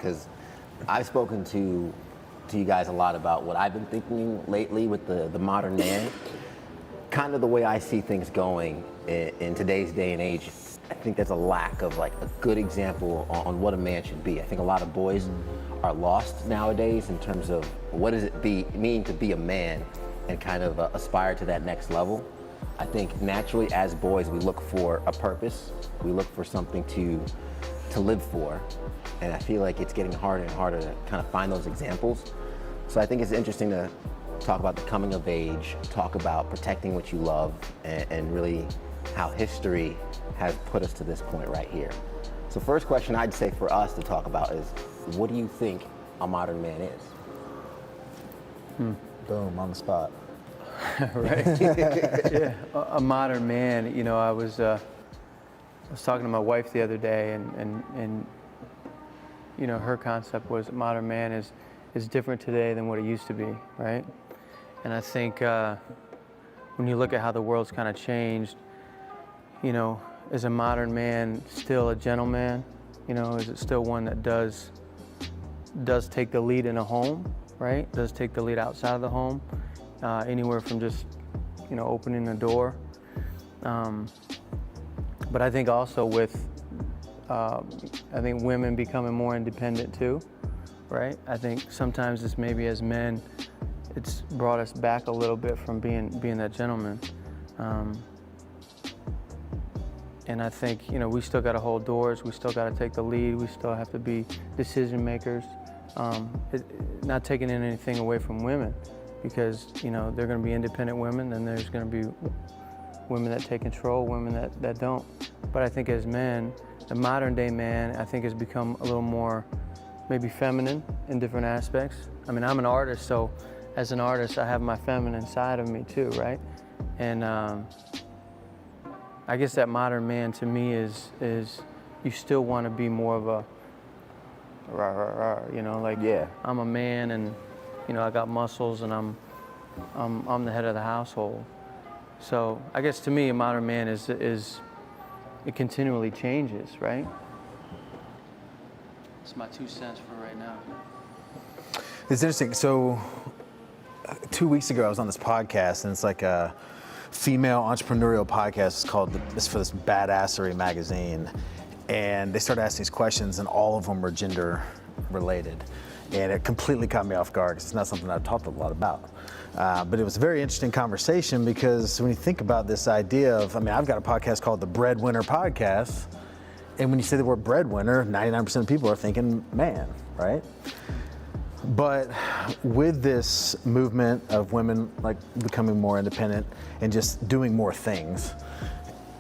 because I've spoken to you guys a lot about what I've been thinking lately with the modern man. Kind of the way I see things going in today's day and age, I think there's a lack of like a good example on what a man should be. I think a lot of boys are lost nowadays in terms of what does it mean to be a man and kind of aspire to that next level. I think naturally as boys we look for a purpose, we look for something to live for, and I feel like it's getting harder and harder to kind of find those examples. So I think it's interesting to talk about the coming of age, talk about protecting what you love, and really how history has put us to this point right here. So first question I'd say for us to talk about is, what do you think a modern man is? Boom, on the spot. Right. Yeah, a modern man. You know, I was talking to my wife the other day, and you know, her concept was modern man is different today than what it used to be, right? And I think when you look at how the world's kind of changed, you know, is a modern man still a gentleman? You know, is it still one that does take the lead in a home, right? Does take the lead outside of the home, anywhere from just, you know, opening the door. But I think also with, I think women becoming more independent too, right? I think sometimes it's maybe as men, it's brought us back a little bit from being that gentleman. And I think, you know, we still got to hold doors, we still got to take the lead, we still have to be decision makers. Not taking anything away from women, because, you know, they're going to be independent women, and there's going to be women that take control, women that don't. But I think as men, the modern day man, I think has become a little more maybe feminine in different aspects. I mean, I'm an artist, so as an artist, I have my feminine side of me too, right? And I guess that modern man to me is you still want to be more of a rah, rah, rah, you know, like, Yeah. I'm a man, and, you know, I got muscles, and I'm the head of the household. So I guess to me, a modern man is it continually changes, right? That's my 2 cents for right now. It's interesting. So 2 weeks ago, I was on this podcast, and it's like a female entrepreneurial podcast. It's for this Badassery magazine. And they started asking these questions, and all of them were gender related. And it completely caught me off guard, because it's not something I've talked a lot about. But it was a very interesting conversation, because when you think about this idea of, I mean, I've got a podcast called the Breadwinner Podcast. And when you say the word breadwinner, 99% of people are thinking man, right? But with this movement of women like becoming more independent and just doing more things,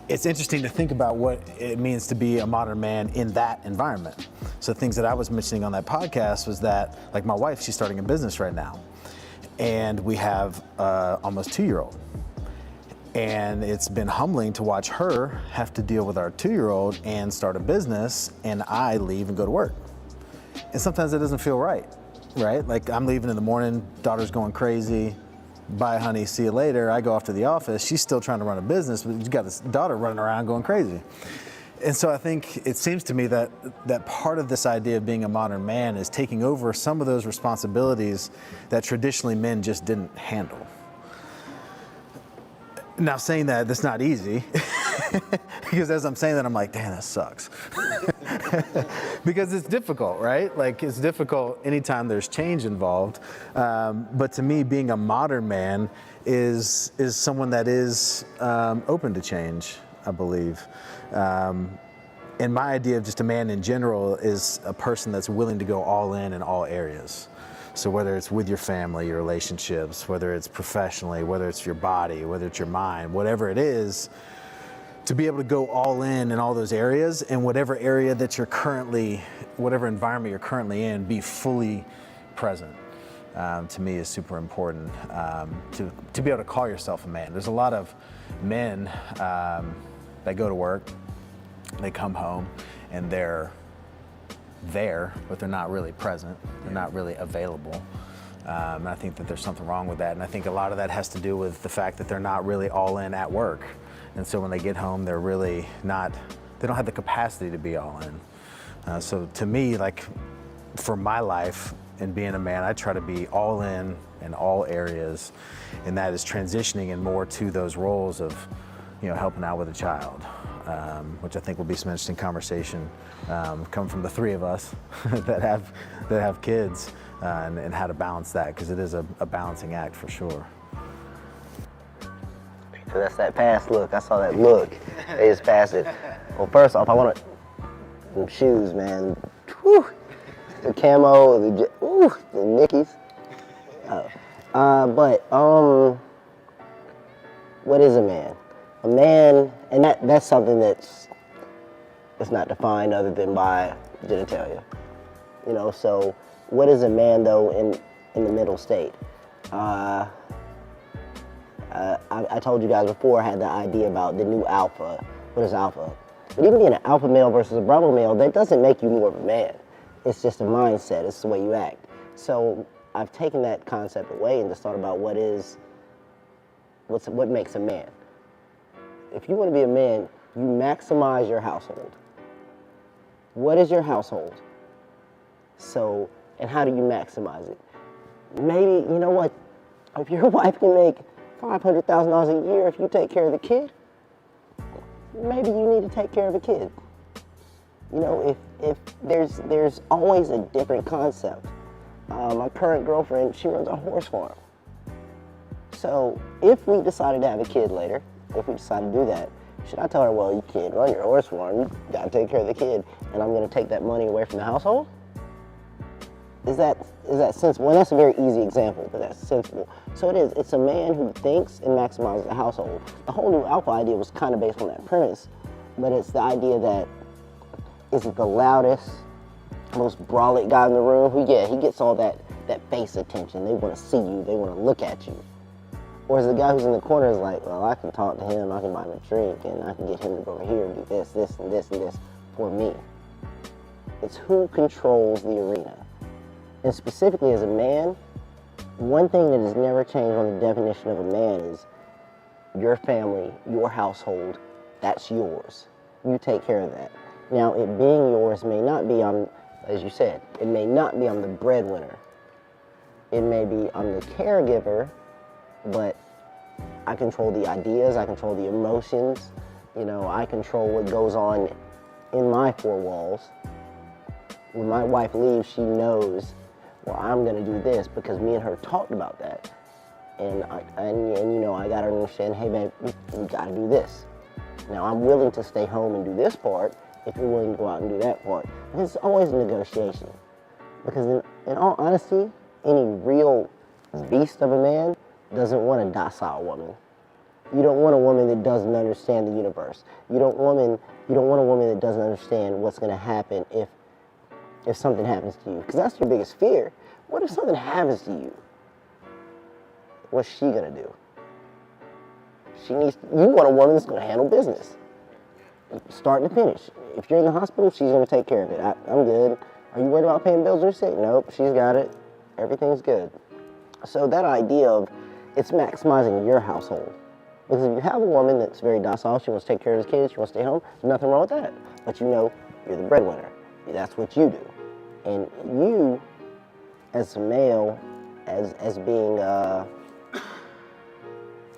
it's interesting to think about what it means to be a modern man in that environment. So things that I was mentioning on that podcast was that, like, my wife, she's starting a business right now, and we have almost 2-year-old. And it's been humbling to watch her have to deal with our 2-year-old and start a business, and I leave and go to work. And sometimes it doesn't feel right? Like, I'm leaving in the morning, daughter's going crazy, bye honey, see you later. I go off to the office, she's still trying to run a business, but you got this daughter running around going crazy. And so I think it seems to me that part of this idea of being a modern man is taking over some of those responsibilities that traditionally men just didn't handle. Now, saying that, that's not easy, because as I'm saying that, I'm like, damn, that sucks. Because it's difficult, right? Like, it's difficult anytime there's change involved. But to me, being a modern man is someone that is open to change, I believe. And my idea of just a man in general is a person that's willing to go all in all areas. So whether it's with your family, your relationships, whether it's professionally, whether it's your body, whether it's your mind, whatever it is, to be able to go all in all those areas, and whatever area that you're currently, whatever environment you're currently in, be fully present, to me is super important, to be able to call yourself a man. There's a lot of men that go to work, they come home, and they're there, but they're not really present, they're not really available. And I think that there's something wrong with that, and I think a lot of that has to do with the fact that they're not really all in at work. And so when they get home, they're really not, they don't have the capacity to be all in. So to me, like, for my life and being a man, I try to be all in all areas, and that is transitioning in more to those roles of, helping out with a child, which I think will be some interesting conversation coming from the three of us that have kids, and how to balance that, because it is a balancing act for sure. So that's that pass look. I saw that look. They just passed it. Well, first off, I want them shoes, man. Whew. The camo, the Nickies. What is a man? A man, and that's something that's not defined other than by genitalia. So what is a man though in the middle state? I told you guys before, I had the idea about the new alpha. What is alpha? But even being an alpha male versus a bravo male, that doesn't make you more of a man. It's just a mindset, it's the way you act. So I've taken that concept away and just thought about what makes a man. If you want to be a man, you maximize your household. What is your household? So, and how do you maximize it? Maybe, you know what, if your wife can make $500,000 a year if you take care of the kid, maybe you need to take care of the kid. If there's always a different concept. My current girlfriend, she runs a horse farm. So if we decided to have a kid later, if we decide to do that, should I tell her, well, you can't run your horse farm, you gotta take care of the kid, and I'm gonna take that money away from the household? Is that sensible? Well, that's a very easy example, but that's sensible. So it is, it's a man who thinks and maximizes the household. The whole new alpha idea was kind of based on that premise, but it's the idea that, is it the loudest, most brolic guy in the room? He gets all that face attention. They wanna see you, they wanna look at you. Or is the guy who's in the corner is like, well, I can talk to him, I can buy him a drink, and I can get him to go over here and do this, this, and this, and this for me. It's who controls the arena. And specifically as a man, one thing that has never changed on the definition of a man is your family, your household, that's yours. You take care of that. Now, it being yours may not be as you said, it may not be I'm the breadwinner. It may be I'm the caregiver, but I control the ideas, I control the emotions, I control what goes on in my four walls. When my wife leaves, she knows, well, I'm gonna do this because me and her talked about that. And I gotta understand, hey babe, we gotta do this. Now I'm willing to stay home and do this part if you're willing to go out and do that part. It's always a negotiation. Because in all honesty, any real beast of a man doesn't want a docile woman. You don't want a woman that doesn't understand the universe. You don't want a woman that doesn't understand what's gonna happen if something happens to you. Because that's your biggest fear. What if something happens to you? What's she gonna do? You want a woman that's gonna handle business. Start to finish. If you're in the hospital, she's gonna take care of it. I'm good. Are you worried about paying bills when you're sick? Nope, she's got it. Everything's good. So that idea of it's maximizing your household. Because if you have a woman that's very docile, she wants to take care of the kids, she wants to stay home, there's nothing wrong with that. But you're the breadwinner. That's what you do. And you, as a male, as being the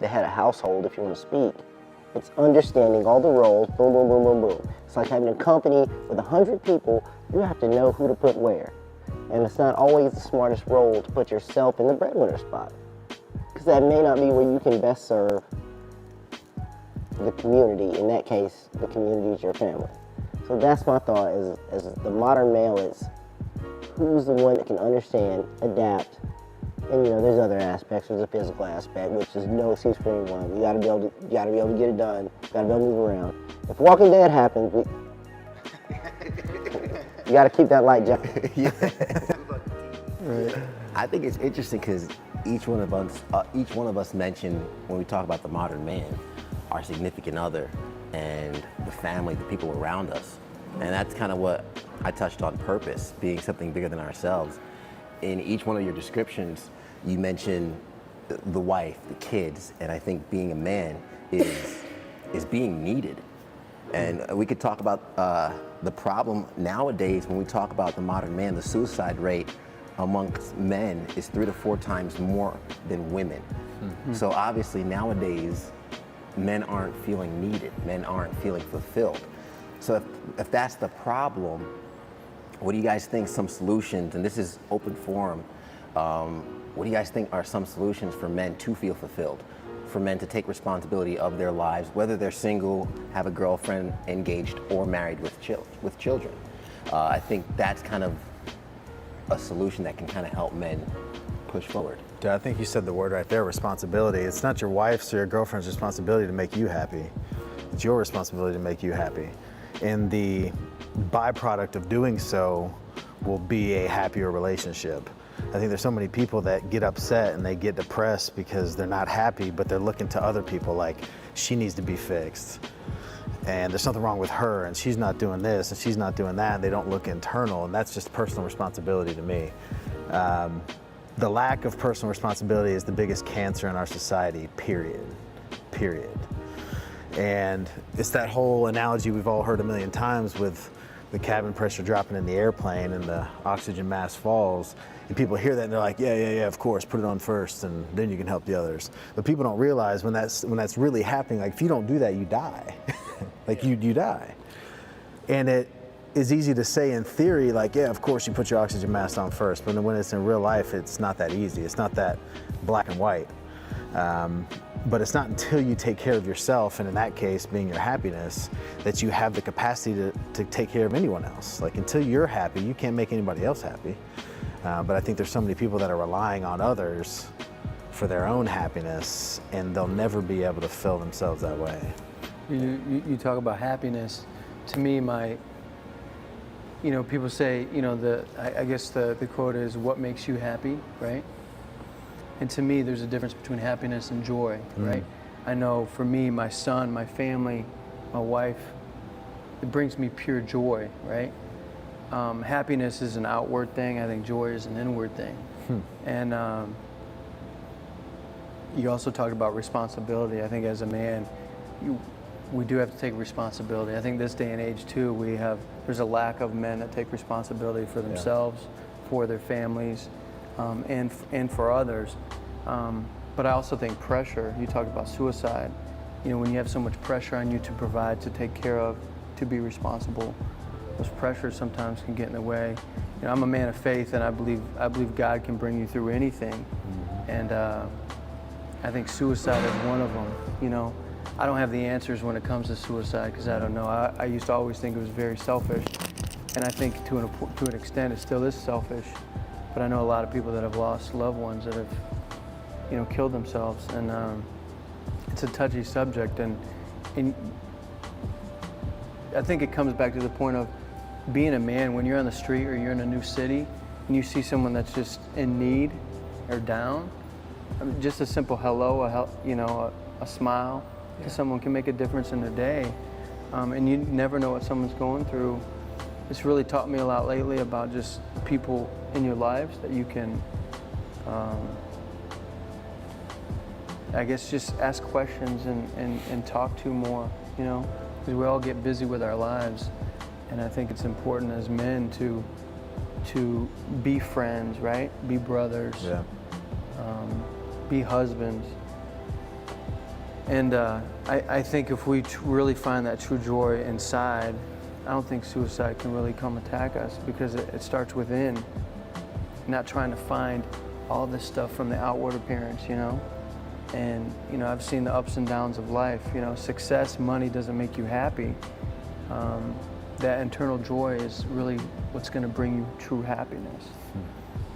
head of household, if you want to speak, it's understanding all the roles, boom, boom, boom, boom, boom. It's like having a company with 100 people, you have to know who to put where. And it's not always the smartest role to put yourself in the breadwinner spot. Because that may not be where you can best serve the community. In that case, the community is your family. So that's my thought, as the modern male is who's the one that can understand, adapt, and there's other aspects. There's a physical aspect, which is no excuse for anyone. You gotta be able to get it done. You gotta be able to move around. If Walking Dead happens, you gotta keep that light jumping. Yeah. Right. I think it's interesting because each one of us mentioned, when we talk about the modern man, our significant other and the family, the people around us. And that's kind of what I touched on, purpose, being something bigger than ourselves. In each one of your descriptions, you mentioned the wife, the kids, and I think being a man is being needed. And we could talk about the problem nowadays when we talk about the modern man. The suicide rate amongst men is 3 to 4 times more than women. So obviously nowadays, men aren't feeling needed. Men aren't feeling fulfilled. So if that's the problem, what do you guys think some solutions, and this is open forum, what do you guys think are some solutions for men to feel fulfilled? For men to take responsibility of their lives, whether they're single, have a girlfriend, engaged, or married with children. I think that's kind of a solution that can kind of help men push forward. Dude, I think you said the word right there, responsibility. It's not your wife's or your girlfriend's responsibility to make you happy. It's your responsibility to make you happy. And the byproduct of doing so will be a happier relationship. I think there's so many people that get upset and they get depressed because they're not happy, but they're looking to other people like, she needs to be fixed. And there's something wrong with her, and she's not doing this, and she's not doing that, and they don't look internal, and that's just personal responsibility to me. The lack of personal responsibility is the biggest cancer in our society, period. And it's that whole analogy we've all heard a million times with the cabin pressure dropping in the airplane and the oxygen mask falls. And people hear that and they're like, yeah, of course, put it on first and then you can help the others. But people don't realize when that's really happening, like if you don't do that, you die. Like you die. And it is easy to say in theory, like, yeah, of course you put your oxygen mask on first, but when it's in real life, it's not that easy. It's not that black and white. But it's not until you take care of yourself, and in that case, being your happiness, that you have the capacity to take care of anyone else. Like until you're happy, you can't make anybody else happy. But I think there's so many people that are relying on others for their own happiness, and they'll never be able to fill themselves that way. You talk about happiness. To me, people say, I guess the quote is, what makes you happy, right? And to me, there's a difference between happiness and joy, right? I know for me, my son, my family, my wife, it brings me pure joy, right? Happiness is an outward thing. I think joy is an inward thing. And you also talked about responsibility. I think as a man, we do have to take responsibility. I think this day and age too, there's a lack of men that take responsibility for themselves, for their families, and for others. But I also think pressure, you talked about suicide. When you have so much pressure on you to provide, to take care of, to be responsible, those pressures sometimes can get in the way. I'm a man of faith, and I believe God can bring you through anything. And I think suicide is one of them. I don't have the answers when it comes to suicide because I don't know. I used to always think it was very selfish, and I think to an extent it still is selfish. But I know a lot of people that have lost loved ones that have, killed themselves, and it's a touchy subject. And I think it comes back to the point of being a man. When you're on the street or you're in a new city and you see someone that's just in need or down, just a simple hello, a smile to someone can make a difference in their day. And you never know what someone's going through. It's really taught me a lot lately about just people in your lives that you can, I guess, just ask questions and talk to more, because we all get busy with our lives. And I think it's important as men to be friends, right? Be brothers, be husbands. And I think if we really find that true joy inside, I don't think suicide can really come attack us, because it starts within, not trying to find all this stuff from the outward appearance, And, I've seen the ups and downs of life. Success, money doesn't make you happy. That internal joy is really what's going to bring you true happiness.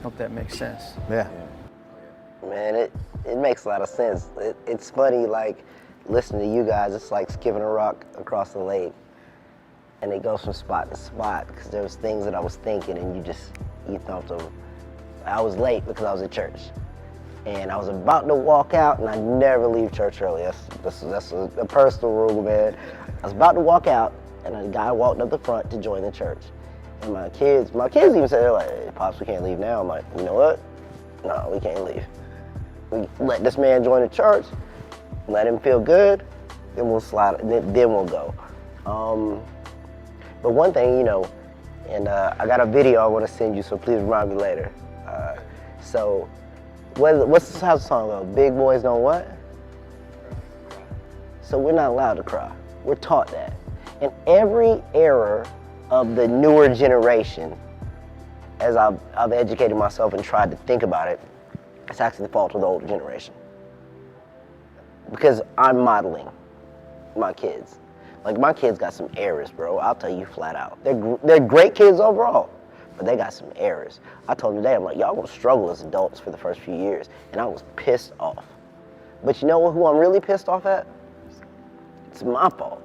Hope that makes sense. Yeah. Man, it makes a lot of sense. It's funny, like, listening to you guys, it's like skipping a rock across the lake. And it goes from spot to spot, because there was things that I was thinking, and you thought of. I was late because I was at church. And I was about to walk out, and I never leave church early. That's a personal rule, man. I was about to walk out, and a guy walked up the front to join the church. And my kids even said, they're like, hey, Pops, we can't leave now. I'm like, you know what? No, we can't leave. We let this man join the church, let him feel good, then we'll slide, then we'll go. But one thing, you know, and I got a video I want to send you, so please remind me later. So, how's the song go? Big boys don't what? So we're not allowed to cry. We're taught that. And every era of the newer generation, as I've educated myself and tried to think about it, it's actually the fault of the older generation. Because I'm modeling my kids. Like, my kids got some errors, bro. I'll tell you flat out. They're great kids overall, but they got some errors. I told them today, I'm like, y'all gonna struggle as adults for the first few years. And I was pissed off. But you know who I'm really pissed off at? It's my fault.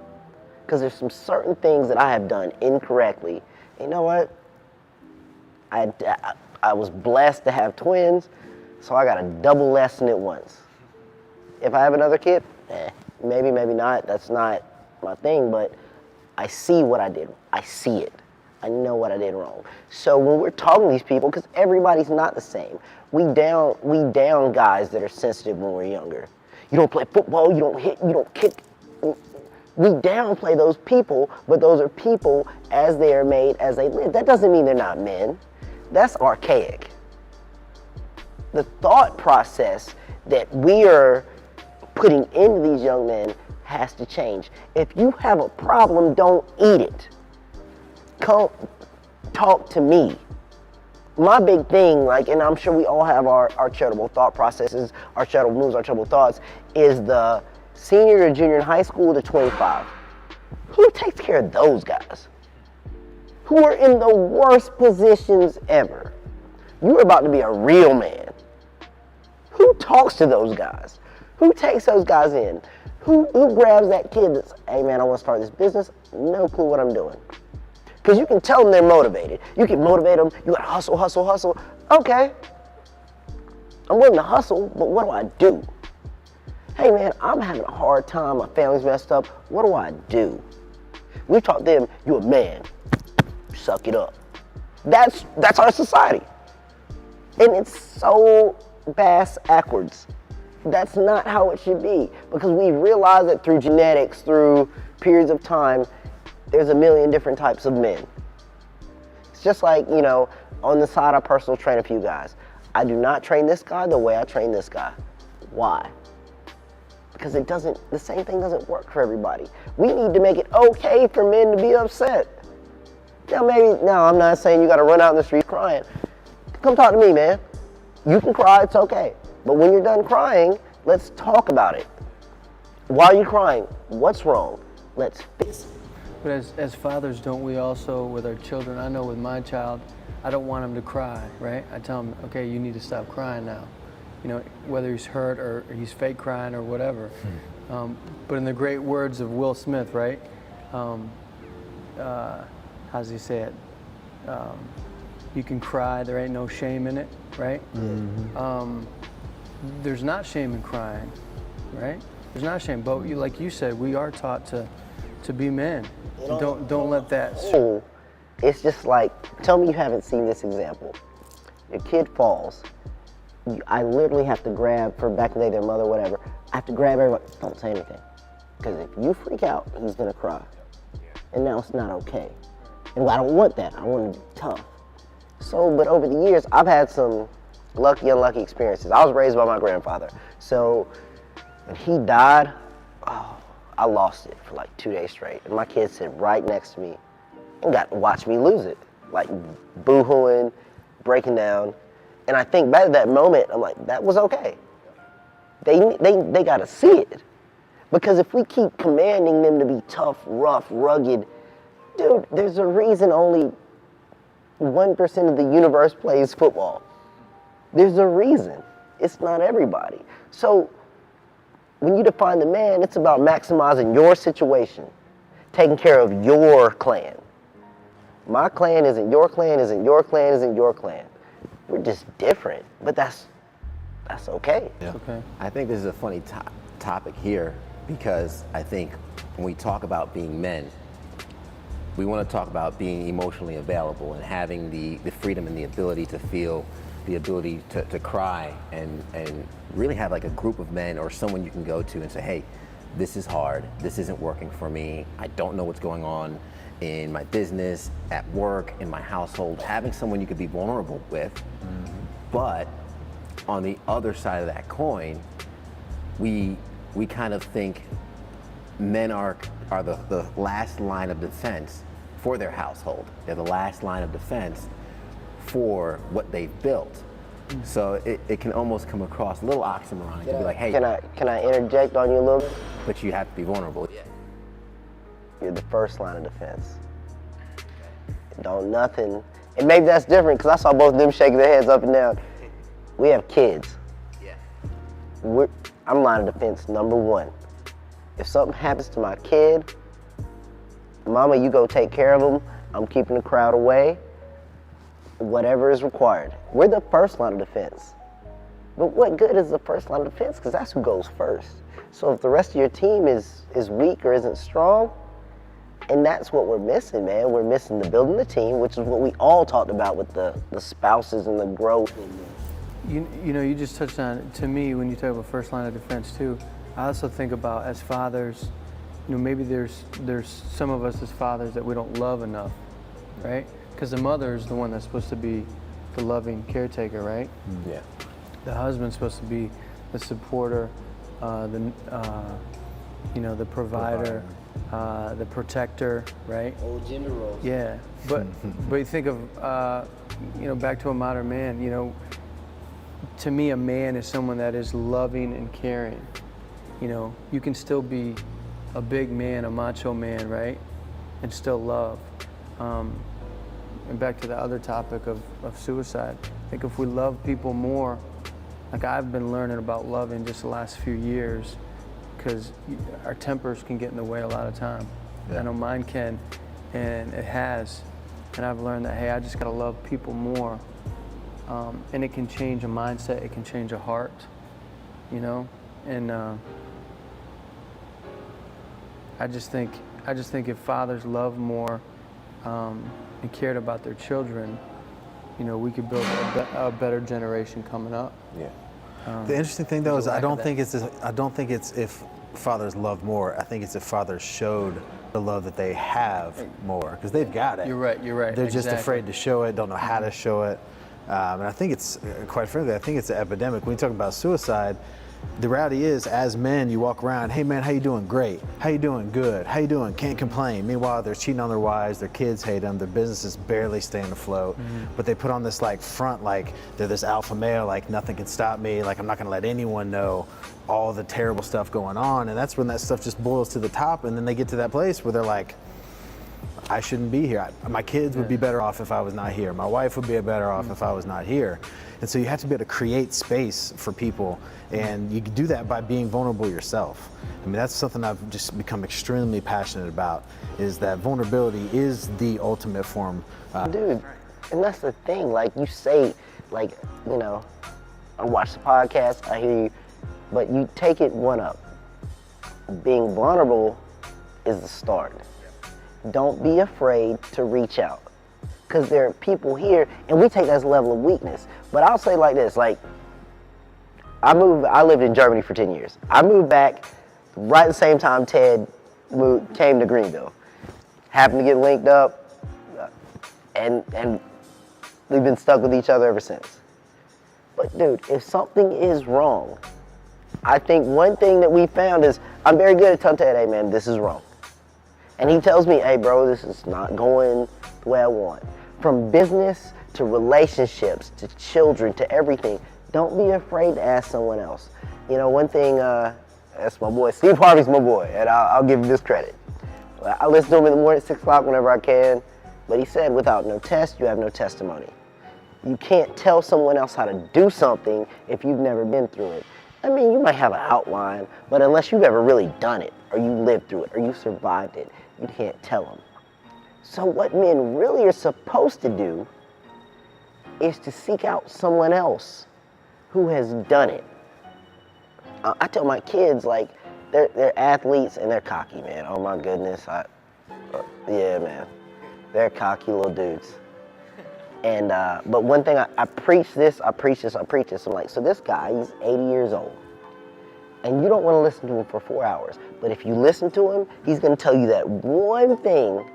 Because there's some certain things that I have done incorrectly. You know what? I was blessed to have twins, so I got a double lesson at once. If I have another kid, maybe, maybe not. That's not my thing, but I see what I did. I see it. I know what I did wrong. So when we're talking to these people, because everybody's not the same, we down guys that are sensitive when we're younger. You don't play football, you don't hit, you don't kick. We downplay those people, but those are people as they are made, as they live. That doesn't mean they're not men. That's archaic. The thought process that we are putting into these young men has to change. If you have a problem, don't eat it. Come talk to me. My big thing, like, and I'm sure we all have our charitable thought processes, our charitable moves, our charitable thoughts, is the senior or junior in high school to 25. Who takes care of those guys? Who are in the worst positions ever? You're about to be a real man. Who talks to those guys? Who takes those guys in? Who grabs that kid that's, hey man, I want to start this business, no clue what I'm doing. Because you can tell them they're motivated. You can motivate them, you gotta hustle, hustle, hustle. Okay, I'm willing to hustle, but what do I do? Hey man, I'm having a hard time, my family's messed up, what do I do? We taught them, you're a man, suck it up. That's our society. And it's so bass-ackwards. That's not how it should be, because we realize that through genetics, through periods of time, there's a million different types of men. It's just like, you know, on the side I personal train a few guys. I do not train this guy the way I train this guy. Why? Because the same thing doesn't work for everybody. We need to make it okay for men to be upset. Now I'm not saying you gotta run out in the street crying. Come talk to me, man. You can cry, it's okay. But when you're done crying, let's talk about it. Why are you crying? What's wrong? Let's fix it. But as fathers, don't we also, with our children, I know with my child, I don't want him to cry, right? I tell him, okay, you need to stop crying now. You know, whether he's hurt or he's fake crying or whatever. But in the great words of Will Smith, right? How does he say it? You can cry, there ain't no shame in it, right? Mm-hmm. There's not shame in crying, right? There's not shame, but like you said, we are taught to be men. Don't let that. It's just like, tell me you haven't seen this example. Your kid falls. I literally have to grab, for back in the day, their mother, whatever, I have to grab everybody, don't say anything. Because if you freak out, he's gonna cry. And now it's not okay. And I don't want that, I want him to be tough. So, but over the years, I've had some lucky, unlucky experiences. I was raised by my grandfather. So, when he died, I lost it for like 2 days straight. And my kids sit right next to me and got to watch me lose it. Like boo-hooing, breaking down. And I think back to that moment, I'm like, that was okay. They got to see it. Because if we keep commanding them to be tough, rough, rugged, dude, there's a reason only 1% of the universe plays football. There's a reason. It's not everybody. So when you define the man, it's about maximizing your situation, taking care of your clan. My clan isn't your clan, isn't your clan, isn't your clan. We're just different, but that's okay. Yeah. Okay. I think this is a funny topic here, because I think when we talk about being men, we want to talk about being emotionally available and having the freedom and the ability to feel, the ability to cry, and really have like a group of men or someone you can go to and say, hey, this is hard, this isn't working for me, I don't know what's going on in my business, at work, in my household, having someone you could be vulnerable with. But on the other side of that coin, we kind of think men are the last line of defense for their household. They're the last line of defense for what they've built. So it can almost come across a little oxymoron to be like, hey, Can I interject on you a little bit? but you have to be vulnerable. Yeah. You're the first line of defense. Don't nothing, and maybe that's different because I saw both of them shaking their heads up and down. We have kids. Yeah. I'm line of defense number one. If something happens to my kid, mama, you go take care of them. I'm keeping the crowd away. Whatever is required. We're the first line of defense. But what good is the first line of defense? Because that's who goes first. So if the rest of your team is weak or isn't strong, and that's what we're missing, man. We're missing the building the team, which is what we all talked about with the spouses and the growth. You know, you just touched on it. To me, when you talk about first line of defense too, I also think about as fathers, you know, maybe there's some of us as fathers that we don't love enough, right? Because the mother is the one that's supposed to be the loving caretaker, right? Yeah. The husband's supposed to be the supporter, the provider, the protector, right? Old gender roles. Yeah, but you think of back to a modern man. You know, to me, a man is someone that is loving and caring. You know, you can still be a big man, a macho man, right, and still love. And back to the other topic of suicide. I think if we love people more, like I've been learning about loving just the last few years, because our tempers can get in the way a lot of time. Yeah. I know mine can, and it has. And I've learned that, hey, I just gotta love people more. And it can change a mindset, it can change a heart, you know? And I just think if fathers love more and cared about their children, you know, we could build a better generation coming up. Yeah. The interesting thing though is I lack don't of think it's if fathers love more. I think it's if fathers showed the love that they have more, because they've got it. You're right. They're just afraid to show it, don't know how to show it. And I think it's, quite frankly, I think it's an epidemic. When you talk about suicide, the reality is, as men, you walk around, hey man, how you doing? Great. How you doing? Good. How you doing? Can't complain. Meanwhile, they're cheating on their wives, their kids hate them, their businesses barely staying afloat. But they put on this like front, like they're this alpha male, like nothing can stop me, like I'm not gonna let anyone know all the terrible stuff going on. And that's when that stuff just boils to the top, and then they get to that place where they're like, I shouldn't be here. My kids would be better off if I was not here. My wife would be better off if I was not here. And so you have to be able to create space for people, and you can do that by being vulnerable yourself. I mean, that's something I've just become extremely passionate about, is that vulnerability is the ultimate form. Dude, and that's the thing, like you say, like, you know, I watch the podcast, I hear you, but you take it one up. Being vulnerable is the start. Don't be afraid to reach out, because there are people here, and we take that as a level of weakness. But I'll say like this, like, I lived in Germany for 10 years. I moved back right at the same time Ted came to Greenville. Happened to get linked up, and we've been stuck with each other ever since. But dude, if something is wrong, I think one thing that we found is, I'm very good at telling Ted, hey man, this is wrong. And he tells me, hey bro, this is not going the way I want. From business to relationships to children to everything, don't be afraid to ask someone else. You know, one thing, that's my boy, Steve Harvey's my boy, and I'll give him this credit. I listen to him in the morning at 6 o'clock whenever I can, but he said, without no test, you have no testimony. You can't tell someone else how to do something if you've never been through it. I mean, you might have an outline, but unless you've ever really done it, or you lived through it, or you survived it, you can't tell them. So what men really are supposed to do is to seek out someone else who has done it. I tell my kids, like, they're athletes and they're cocky, man. Oh my goodness, yeah, man. They're cocky little dudes. And, but one thing, I preach this. I'm like, so this guy, he's 80 years old. And you don't want to listen to him for 4 hours. But if you listen to him, he's going to tell you that one thing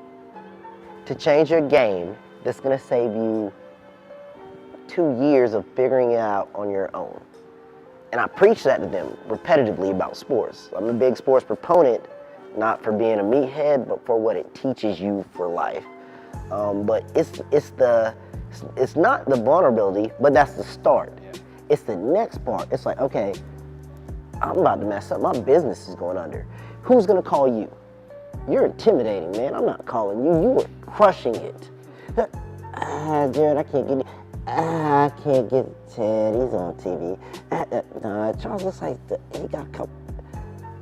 to change your game that's going to save you 2 years of figuring it out on your own. And I preach that to them repetitively about sports. I'm a big sports proponent, not for being a meathead, but for what it teaches you for life. But it's not the vulnerability, but that's the start. It's the next part. It's like, okay, I'm about to mess up. My business is going under. Who's gonna call you? You're intimidating, man. I'm not calling you. You were crushing it. Jared, I can't get it. I can't get Ted. He's on TV. Charles looks like he got a couple.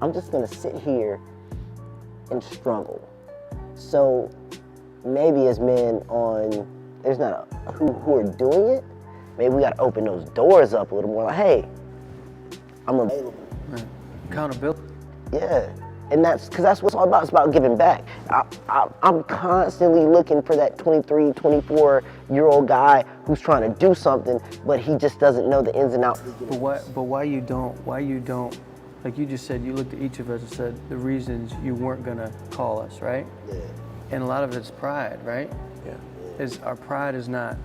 I'm just gonna sit here and struggle. So maybe as men there's not who are doing it, maybe we gotta open those doors up a little more. Like, hey, I'm available. Right. Accountability. Yeah, and that's what it's all about. It's about giving back. I'm constantly looking for that 23, 24-year-old guy who's trying to do something, but he just doesn't know the ins and outs. But why you don't, like you just said, you looked at each of us and said the reasons you weren't gonna call us, right? Yeah. And a lot of it's pride, right? Yeah. Our pride is not,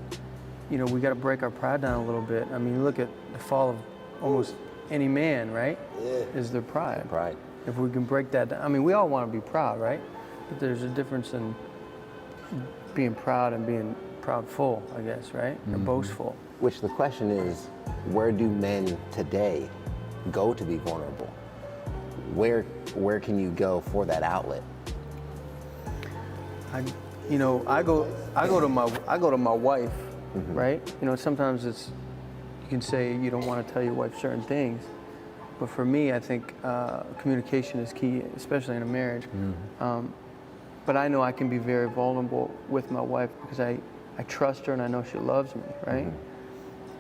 we gotta break our pride down a little bit. I mean, look at the fall of almost any man, right? Yeah. Is their pride. Pride. If we can break that down, I mean, we all want to be proud, right? But there's a difference in being proud and being proudful, I guess, right? Or boastful. Which the question is, where do men today go to be vulnerable? Where can you go for that outlet? I go to my wife, right? Sometimes you can say you don't want to tell your wife certain things, but for me, I think communication is key, especially in a marriage. But I know I can be very vulnerable with my wife because I trust her and I know she loves me, right?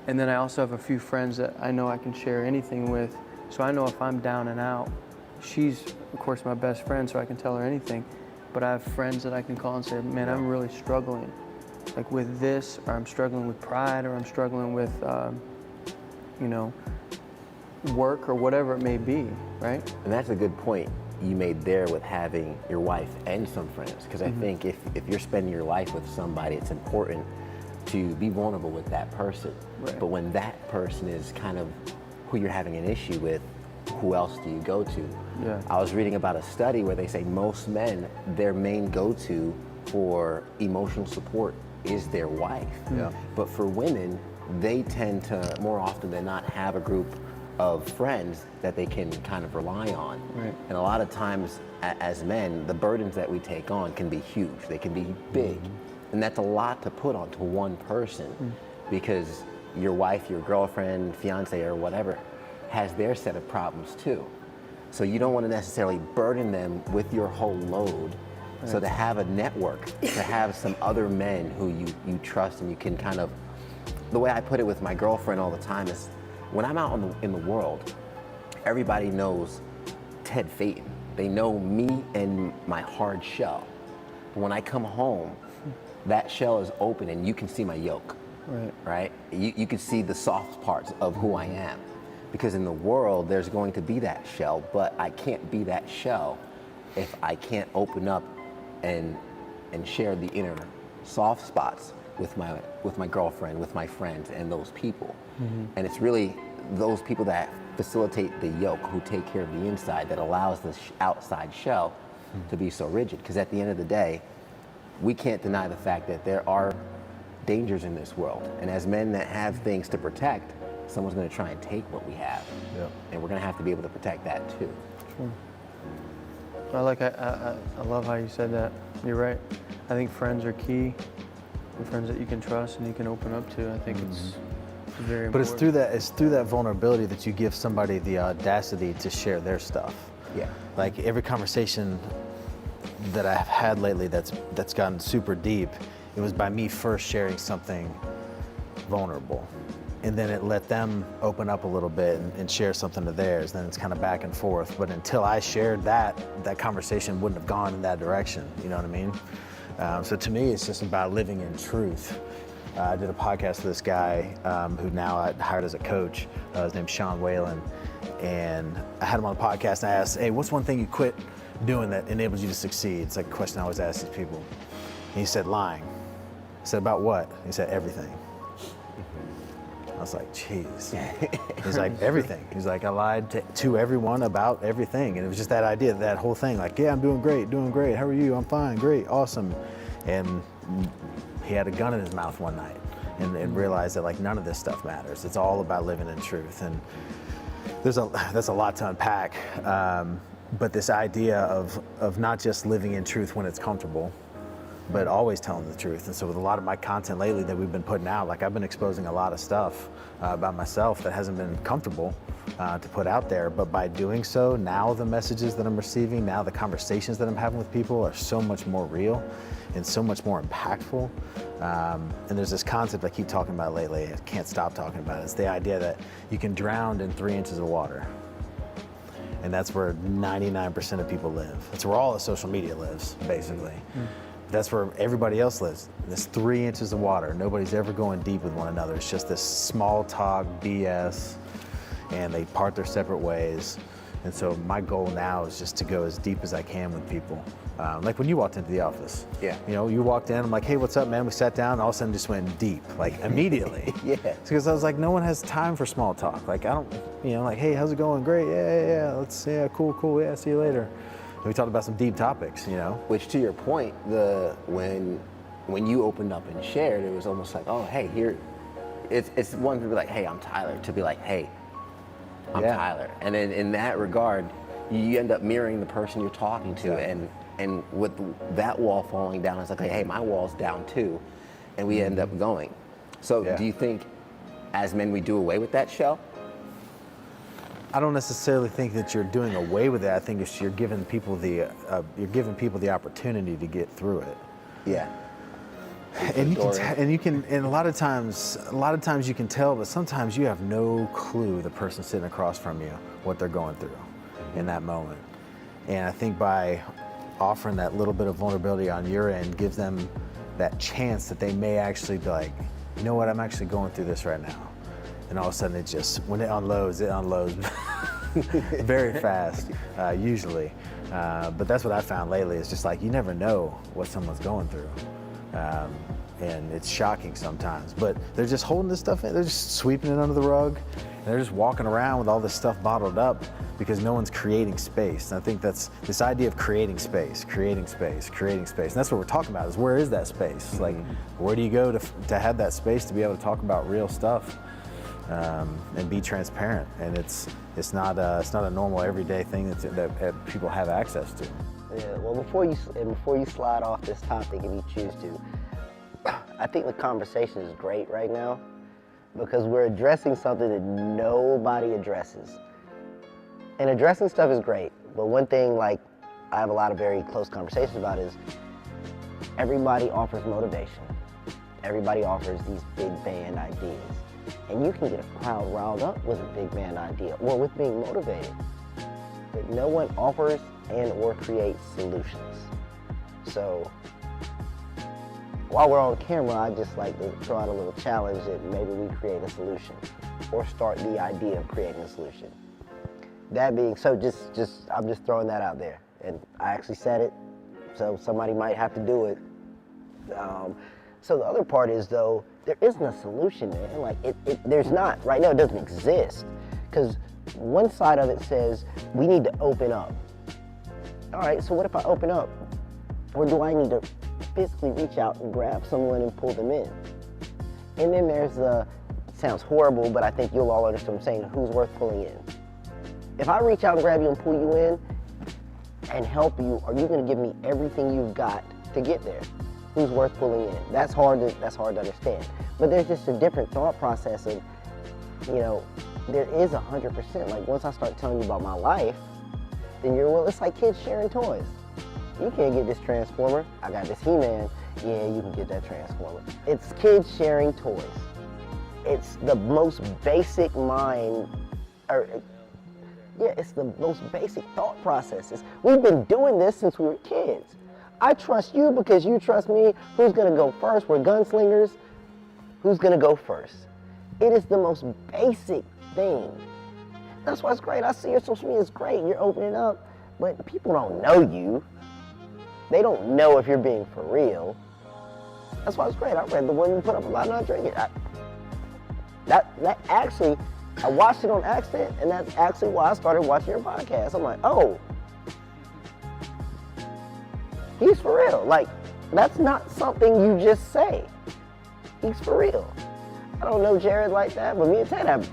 And then I also have a few friends that I know I can share anything with. So I know if I'm down and out, she's, of course, my best friend, so I can tell her anything. But I have friends that I can call and say, man, I'm really struggling, like with this, or I'm struggling with pride, or I'm struggling with, work, or whatever it may be, right? And that's a good point you made there with having your wife and some friends, because I think if you're spending your life with somebody, it's important to be vulnerable with that person. Right. But when that person is kind of who you're having an issue with, who else do you go to? Yeah. I was reading about a study where they say most men, their main go-to for emotional support is their wife. Yeah. But for women, they tend to more often than not have a group of friends that they can kind of rely on. Right. And a lot of times as men, the burdens that we take on can be huge, they can be big. And that's a lot to put onto one person because your wife, your girlfriend, fiance, or whatever has their set of problems too. So you don't want to necessarily burden them with your whole load. Right. So to have a network, to have some other men who you trust and you can kind of, the way I put it with my girlfriend all the time is, when I'm out in the world, everybody knows Ted Phaeton. They know me and my hard shell. But when I come home, that shell is open and you can see my yolk, right? You can see the soft parts of who I am. Because in the world, there's going to be that shell, but I can't be that shell if I can't open up and share the inner soft spots with my girlfriend, with my friends, and those people. And it's really those people that facilitate the yolk, who take care of the inside, that allows the outside shell to be so rigid. Because at the end of the day, we can't deny the fact that there are dangers in this world. And as men that have things to protect, someone's going to try and take what we have. Yeah. And we're going to have to be able to protect that too. Sure. I love how you said that. You're right. I think friends are key. And friends that you can trust and you can open up to. I think it's very important. But it's through that vulnerability that you give somebody the audacity to share their stuff. Yeah. Like every conversation that I've had lately that's gotten super deep, it was by me first sharing something vulnerable. And then it let them open up a little bit and share something of theirs. Then it's kind of back and forth. But until I shared that conversation wouldn't have gone in that direction. You know what I mean? So to me, it's just about living in truth I did a podcast with this guy who now I hired as a coach. His name's Sean Whalen. And I had him on the podcast and I asked, hey, what's one thing you quit doing that enables you to succeed? It's like a question I always ask these people. And he said, lying. I said, about what? He said, everything. I was like, jeez. He's like, everything. He's like, I lied to everyone about everything. And it was just that idea, that whole thing, like, yeah, I'm doing great. How are you? I'm fine, great, awesome. And he had a gun in his mouth one night and realized that like none of this stuff matters. It's all about living in truth. And that's a lot to unpack. But this idea of not just living in truth when it's comfortable, but always telling the truth. And so with a lot of my content lately that we've been putting out, like I've been exposing a lot of stuff about myself that hasn't been comfortable to put out there. But by doing so, now the messages that I'm receiving, now the conversations that I'm having with people are so much more real and so much more impactful. And there's this concept I keep talking about lately, I can't stop talking about it. It's the idea that you can drown in 3 inches of water. And that's where 99% of people live. That's where all of social media lives, basically. That's where everybody else lives. This 3 inches of water. Nobody's ever going deep with one another. It's just this small talk BS, and they part their separate ways. And so my goal now is just to go as deep as I can with people. Like when you walked into the office. Yeah. You know, you walked in, I'm like, hey, what's up, man? We sat down, and all of a sudden just went deep, like immediately. Yeah. Because I was like, no one has time for small talk. Like, I don't, like, hey, how's it going? Great, yeah, cool, yeah, see you later. And we talked about some deep topics, Which, to your point, when you opened up and shared, it was almost like, oh, hey, here, it's one to be like, hey, I'm Tyler, to be like, hey, I'm Tyler. And then in that regard, you end up mirroring the person you're talking to, and with that wall falling down, it's like, hey, my wall's down too, and we end up going. So do you think, as men, we do away with that shell? I don't necessarily think that you're doing away with it. I think you're giving people the opportunity to get through it. Yeah. And a lot of times you can tell, but sometimes you have no clue the person sitting across from you what they're going through in that moment. And I think by offering that little bit of vulnerability on your end gives them that chance that they may actually be like, you know what, I'm actually going through this right now. And all of a sudden when it unloads very fast, usually. But that's what I found lately. It's just like, you never know what someone's going through. And it's shocking sometimes, but they're just holding this stuff in, they're just sweeping it under the rug, and they're just walking around with all this stuff bottled up because no one's creating space. And I think that's this idea of creating space. And that's what we're talking about, is where is that space? Like, where do you go to have that space to be able to talk about real stuff and be transparent? And it's not a normal everyday thing that people have access to. Yeah, well, before you slide off this topic, if you choose to, I think the conversation is great right now because we're addressing something that nobody addresses. And addressing stuff is great, but one thing like I have a lot of very close conversations about is everybody offers motivation. Everybody offers these big band ideas. And you can get a crowd riled up with a big band idea or with being motivated. But no one offers and or creates solutions. So while we're on camera, I just like to throw out a little challenge that maybe we create a solution or start the idea of creating a solution. That being so, I'm just throwing that out there. And I actually said it, so somebody might have to do it. So the other part is though, there isn't a solution, man. Like there's not, right now it doesn't exist. Because one side of it says, we need to open up. All right, so what if I open up? Or do I need to physically reach out and grab someone and pull them in? And then there's it sounds horrible, but I think you'll all understand what I'm saying, who's worth pulling in. If I reach out and grab you and pull you in and help you, are you gonna give me everything you've got to get there? Who's worth pulling in? That's hard to understand. But there's just a different thought process of, there is 100%. Like once I start telling you about my life, then it's like kids sharing toys. You can't get this Transformer. I got this He-Man. Yeah, you can get that Transformer. It's kids sharing toys. It's the most basic it's the most basic thought processes. We've been doing this since we were kids. I trust you because you trust me. Who's gonna go first? We're gunslingers. Who's gonna go first? It is the most basic thing. That's why it's great. I see your social media is great. You're opening up, but people don't know you. They don't know if you're being for real. That's why it's great. I read the one you put up about not drinking. That actually, I watched it on accident, and that's actually why I started watching your podcast. I'm like, oh, he's for real. Like, that's not something you just say. He's for real. I don't know Jared like that, but me and Ted have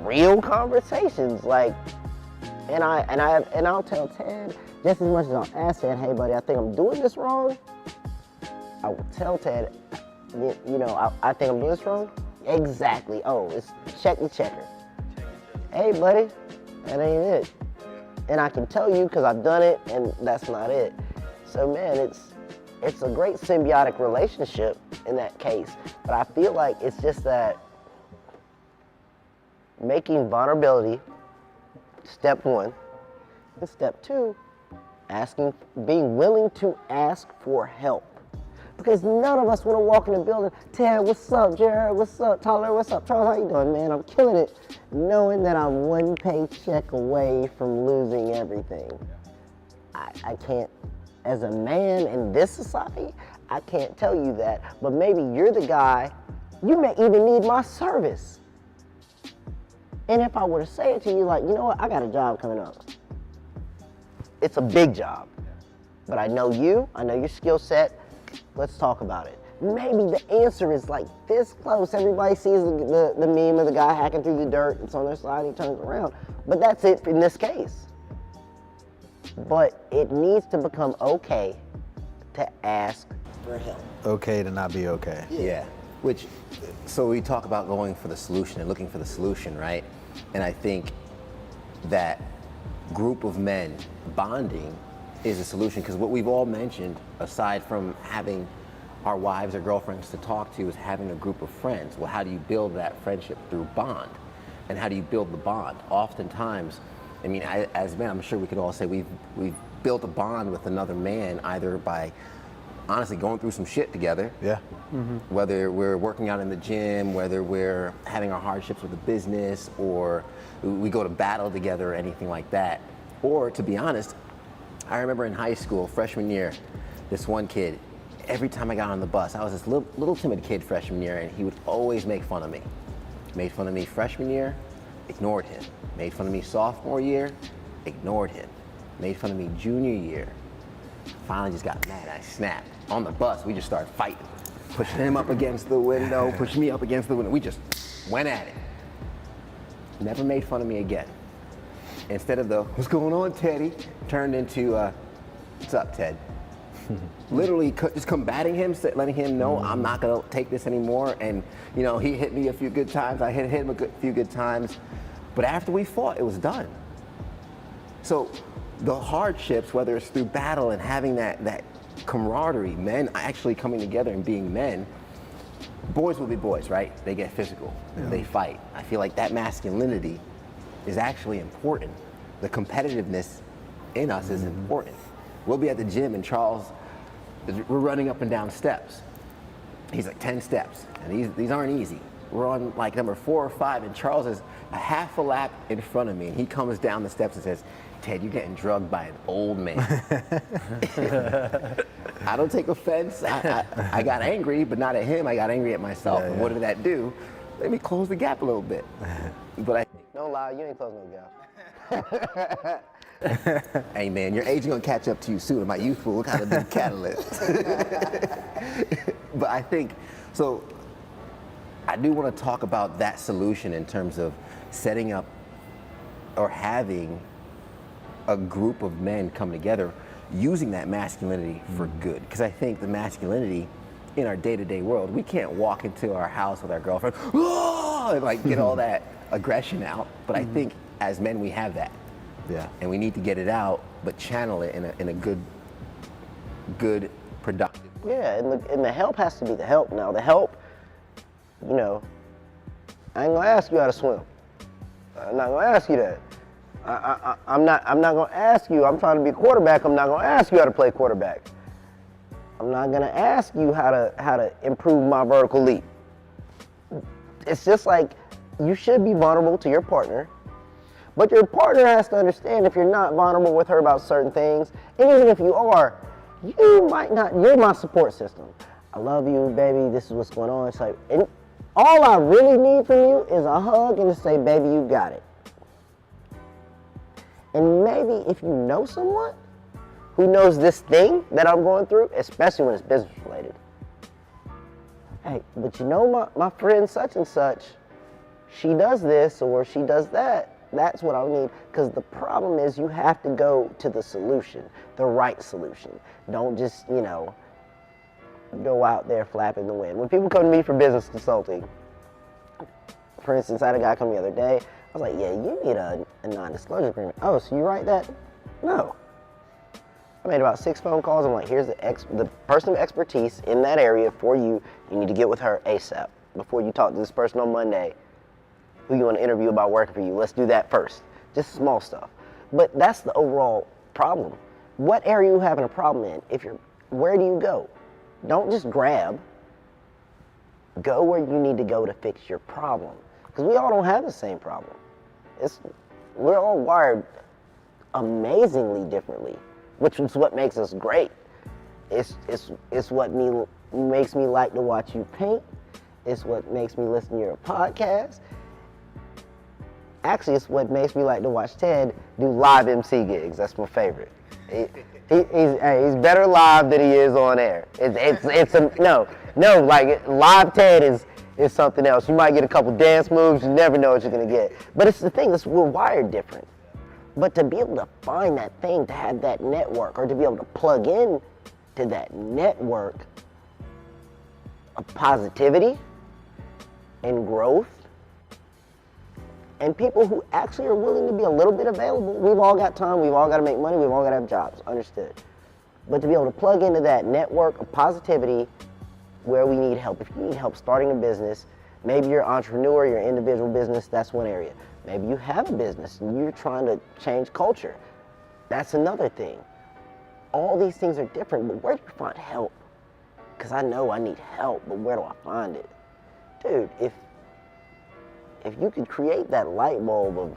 real conversations. Like, and I'll tell Ted just as much as I'll ask Ted, hey buddy, I think I'm doing this wrong. I will tell Ted, you know, I think I'm doing this wrong. Exactly. Oh, it's check the checker. Hey buddy, that ain't it. And I can tell you because I've done it, and that's not it. So man, it's a great symbiotic relationship in that case. But I feel like it's just that making vulnerability step one, and step two, being willing to ask for help. Because none of us want to walk in the building, Ted, what's up, Jared, what's up, Tyler, what's up, Charles, how you doing, man? I'm killing it. Knowing that I'm one paycheck away from losing everything. I can't, as a man in this society, I can't tell you that, but maybe you're the guy, you may even need my service. And if I were to say it to you like, you know what, I got a job coming up. It's a big job, but I know you, I know your skill set, let's talk about it. Maybe the answer is like this close. Everybody sees the meme of the guy hacking through the dirt. It's on their side, he turns around. But that's it in this case. But it needs to become okay to ask for help. Okay to not be okay. Yeah. So we talk about going for the solution and looking for the solution, right? And I think that group of men bonding is a solution, because what we've all mentioned, aside from having our wives or girlfriends to talk to, is having a group of friends. Well, how do you build that friendship? Through bond. And how do you build the bond? Oftentimes, I mean, as men, I'm sure we could all say we've built a bond with another man either by honestly going through some shit together. Yeah. Mm-hmm. Whether we're working out in the gym, whether we're having our hardships with the business, or we go to battle together or anything like that. Or to be honest, I remember in high school, freshman year, this one kid, every time I got on the bus, I was this little timid kid freshman year, and he would always make fun of me. Made fun of me freshman year, ignored him. Made fun of me sophomore year, ignored him. Made fun of me junior year. Finally just got mad, I snapped. On the bus, we just started fighting. Pushing him up against the window, pushing me up against the window. We just went at it. Never made fun of me again. Instead of the, what's going on, Teddy, turned into, what's up, Ted? Literally just combating him, letting him know I'm not gonna take this anymore. And you know, he hit me a few good times, I hit him a few good times. But after we fought, it was done. So the hardships, whether it's through battle and having that camaraderie, men actually coming together and being men, boys will be boys, right? They get physical, they fight. I feel like that masculinity is actually important. The competitiveness in us is important. We'll be at the gym and Charles, we're running up and down steps. He's like 10 steps, and these aren't easy. We're on like number 4 or 5, and Charles is a half a lap in front of me, and he comes down the steps and says, Ted, you're getting drugged by an old man. I don't take offense. I got angry, but not at him. I got angry at myself. And what did that do? Let me close the gap a little bit. But Don't lie, you ain't closing no gap. hey man, your age is gonna catch up to you soon. My youth will kind of be catalyst. But I think, so I do want to talk about that solution in terms of setting up or having a group of men come together using that masculinity for good. Because I think the masculinity in our day-to-day world, we can't walk into our house with our girlfriend, and like get all that aggression out. But I think as men, we have that. Yeah. And we need to get it out, but channel it in a good, productive way. Yeah, and the help has to be the help. Now the help, you know, I ain't gonna ask you how to swim. I'm not gonna ask you that. I'm not gonna ask you. I'm trying to be a quarterback. I'm not gonna ask you how to play quarterback. I'm not gonna ask you how to improve my vertical leap. It's just like you should be vulnerable to your partner, but your partner has to understand if you're not vulnerable with her about certain things, and even if you are, you might not, you're my support system. I love you, baby, this is what's going on. It's like, and all I really need from you is a hug and to say, baby, you got it. And maybe if you know someone who knows this thing that I'm going through, especially when it's business related, hey, but you know my friend such and such, she does this or she does that. That's what I need. Because the problem is you have to go to the solution, the right solution. Don't just, go out there flapping the wind. When people come to me for business consulting, for instance, I had a guy come the other day. I was like, yeah, you need a non-disclosure agreement. Oh, so you write that? No. I made about 6 phone calls. I'm like, here's the person of expertise in that area for you. You need to get with her ASAP. Before you talk to this person on Monday, who you want to interview about working for you, let's do that first. Just small stuff. But that's the overall problem. What area are you having a problem in? Where do you go? Don't just grab. Go where you need to go to fix your problem. Because we all don't have the same problem. We're all wired amazingly differently, which is what makes us great. It's what makes me like to watch you paint. It's what makes me listen to your podcast. Actually, it's what makes me like to watch Ted do live MC gigs. That's my favorite. He's better live than he is on air. Like live Ted is something else. You might get a couple dance moves. You never know what you're gonna get. But it's the thing. We're wired different. But to be able to find that thing, to have that network, or to be able to plug in to that network of positivity and growth, and people who actually are willing to be a little bit available. We've all got time, we've all got to make money, we've all got to have jobs, understood. But to be able to plug into that network of positivity where we need help. If you need help starting a business, maybe you're an entrepreneur, you're an individual business, that's one area. Maybe you have a business and you're trying to change culture. That's another thing. All these things are different, but where do you find help? Because I know I need help, but where do I find it? Dude, if you could create that light bulb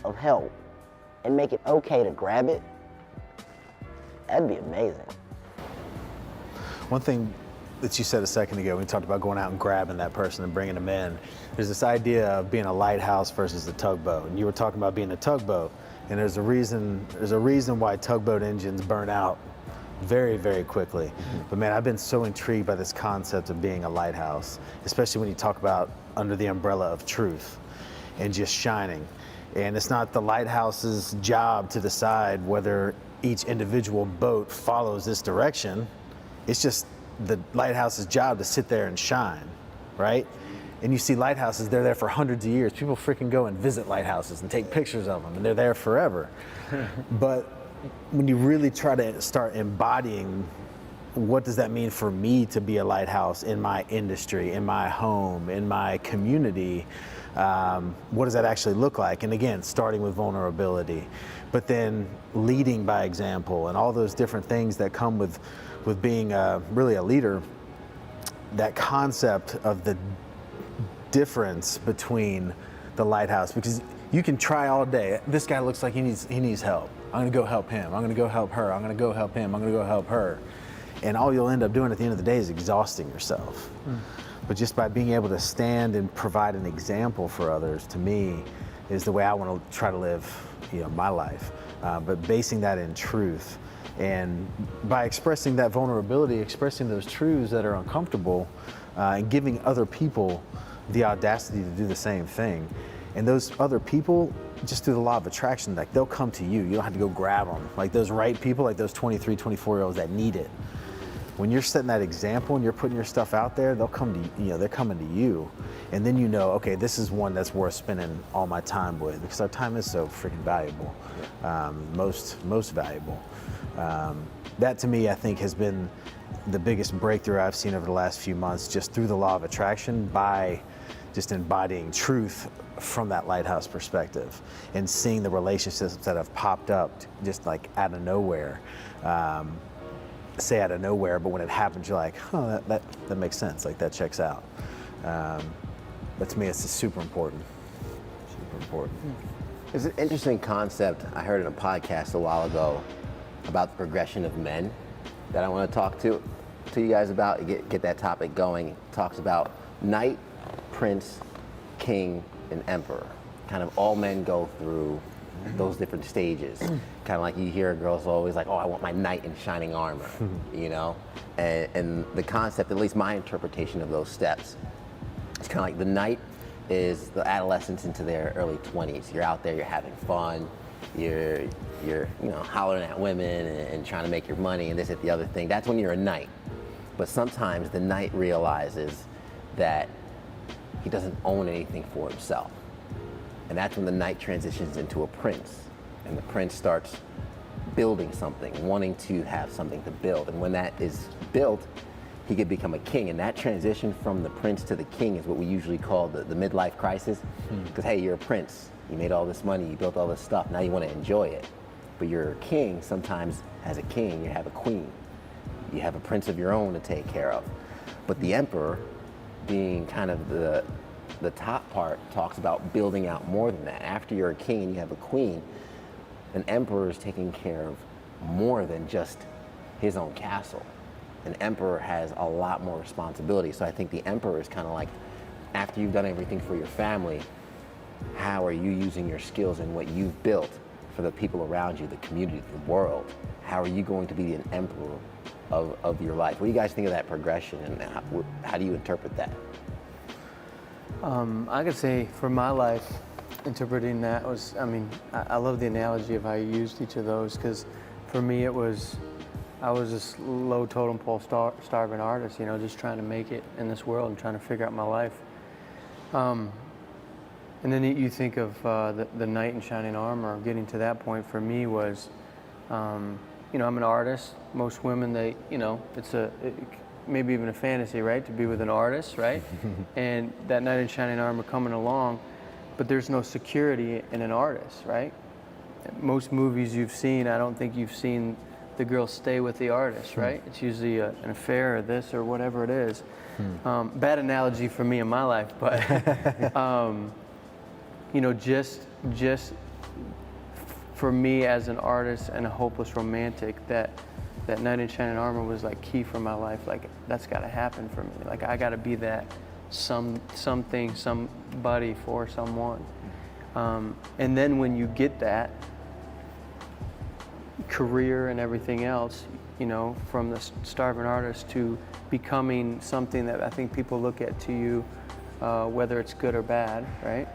of help and make it okay to grab it, that'd be amazing. One thing that you said a second ago, when you talked about going out and grabbing that person and bringing them in, there's this idea of being a lighthouse versus the tugboat. And you were talking about being a tugboat, and there's a reason why tugboat engines burn out very, very quickly. But man, I've been so intrigued by this concept of being a lighthouse, especially when you talk about under the umbrella of truth and just shining. And it's not the lighthouse's job to decide whether each individual boat follows this direction. It's just the lighthouse's job to sit there and shine, right? And you see lighthouses, they're there for hundreds of years. People freaking go and visit lighthouses and take pictures of them, and they're there forever. But when you really try to start embodying what does that mean for me to be a lighthouse in my industry, in my home, in my community, what does that actually look like? And again, starting with vulnerability, but then leading by example and all those different things that come with being really a leader. That concept of the difference between the lighthouse, because you can try all day. This guy looks like he needs help. I'm gonna go help him. I'm gonna go help her. I'm gonna go help him. I'm gonna go help her. And all you'll end up doing at the end of the day is exhausting yourself. But just by being able to stand and provide an example for others, to me, is the way I want to try to live, my life. But basing that in truth, and by expressing that vulnerability, expressing those truths that are uncomfortable, and giving other people the audacity to do the same thing. And those other people, just through the law of attraction, like they'll come to you. You don't have to go grab them. Like those right people, like those 23, 24-year-olds that need it. When you're setting that example and you're putting your stuff out there, they'll come to you, they're coming to you. And then okay, this is one that's worth spending all my time with, because our time is so freaking valuable, most valuable. That to me, I think, has been the biggest breakthrough I've seen over the last few months, just through the law of attraction, by just embodying truth from that lighthouse perspective and seeing the relationships that have popped up just like out of nowhere. Say out of nowhere, but when it happens, you're like, oh, that makes sense. Like that checks out. But to me, it's super important. Super important. It's an interesting concept I heard in a podcast a while ago about the progression of men that I want to talk to you guys about, get that topic going. It talks about knight, prince, king, and emperor. Kind of all men go through those different stages. Kind of like you hear girls always like, oh, I want my knight in shining armor, you know? And the concept, at least my interpretation of those steps, it's kind of like the knight is the adolescents into their early 20s. You're out there, you're having fun, you're hollering at women and trying to make your money and this and the other thing. That's when you're a knight. But sometimes the knight realizes that he doesn't own anything for himself. And that's when the knight transitions into a prince. And the prince starts building something, wanting to have something to build. And when that is built, he could become a king. And that transition from the prince to the king is what we usually call the midlife crisis. Because hey, you're a prince, you made all this money, you built all this stuff, now you want to enjoy it. But you're a king, sometimes as a king, you have a queen. You have a prince of your own to take care of. But the emperor, being kind of the top part, talks about building out more than that. After you're a king and you have a queen, an emperor is taking care of more than just his own castle. An emperor has a lot more responsibility. So I think the emperor is kind of like, after you've done everything for your family, how are you using your skills and what you've built for the people around you, the community, the world? How are you going to be an emperor of your life? What do you guys think of that progression, and how do you interpret that? I could say for my life, interpreting that was, I love the analogy of how you used each of those, because for me I was this low totem pole starving artist, just trying to make it in this world and trying to figure out my life. And then you think of the knight in shining armor. Getting to that point for me was, I'm an artist. Most women, it's maybe even a fantasy, right, to be with an artist, right? And that knight in shining armor coming along, but there's no security in an artist, right? Most movies you've seen, I don't think you've seen the girl stay with the artist, right? It's usually an affair or this or whatever it is. Bad analogy for me in my life, but just for me as an artist and a hopeless romantic, that knight in shining armor was like key for my life. Like, that's got to happen for me. Like, I got to be that something, somebody for someone. And then when you get that career and everything else, from the starving artist to becoming something that I think people look at to you, whether it's good or bad, right?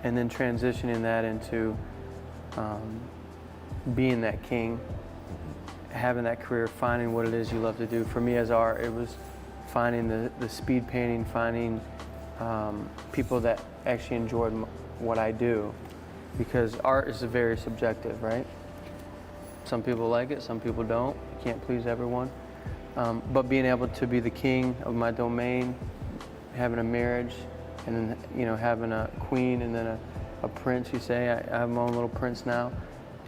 And then transitioning that into being that king, having that career, finding what it is you love to do. For me as art, it was finding the speed painting, finding people that actually enjoyed what I do, because art is very subjective, right? Some people like it, some people don't. You can't please everyone. But being able to be the king of my domain, having a marriage, and then having a queen and then a prince, you say. I have my own little prince now.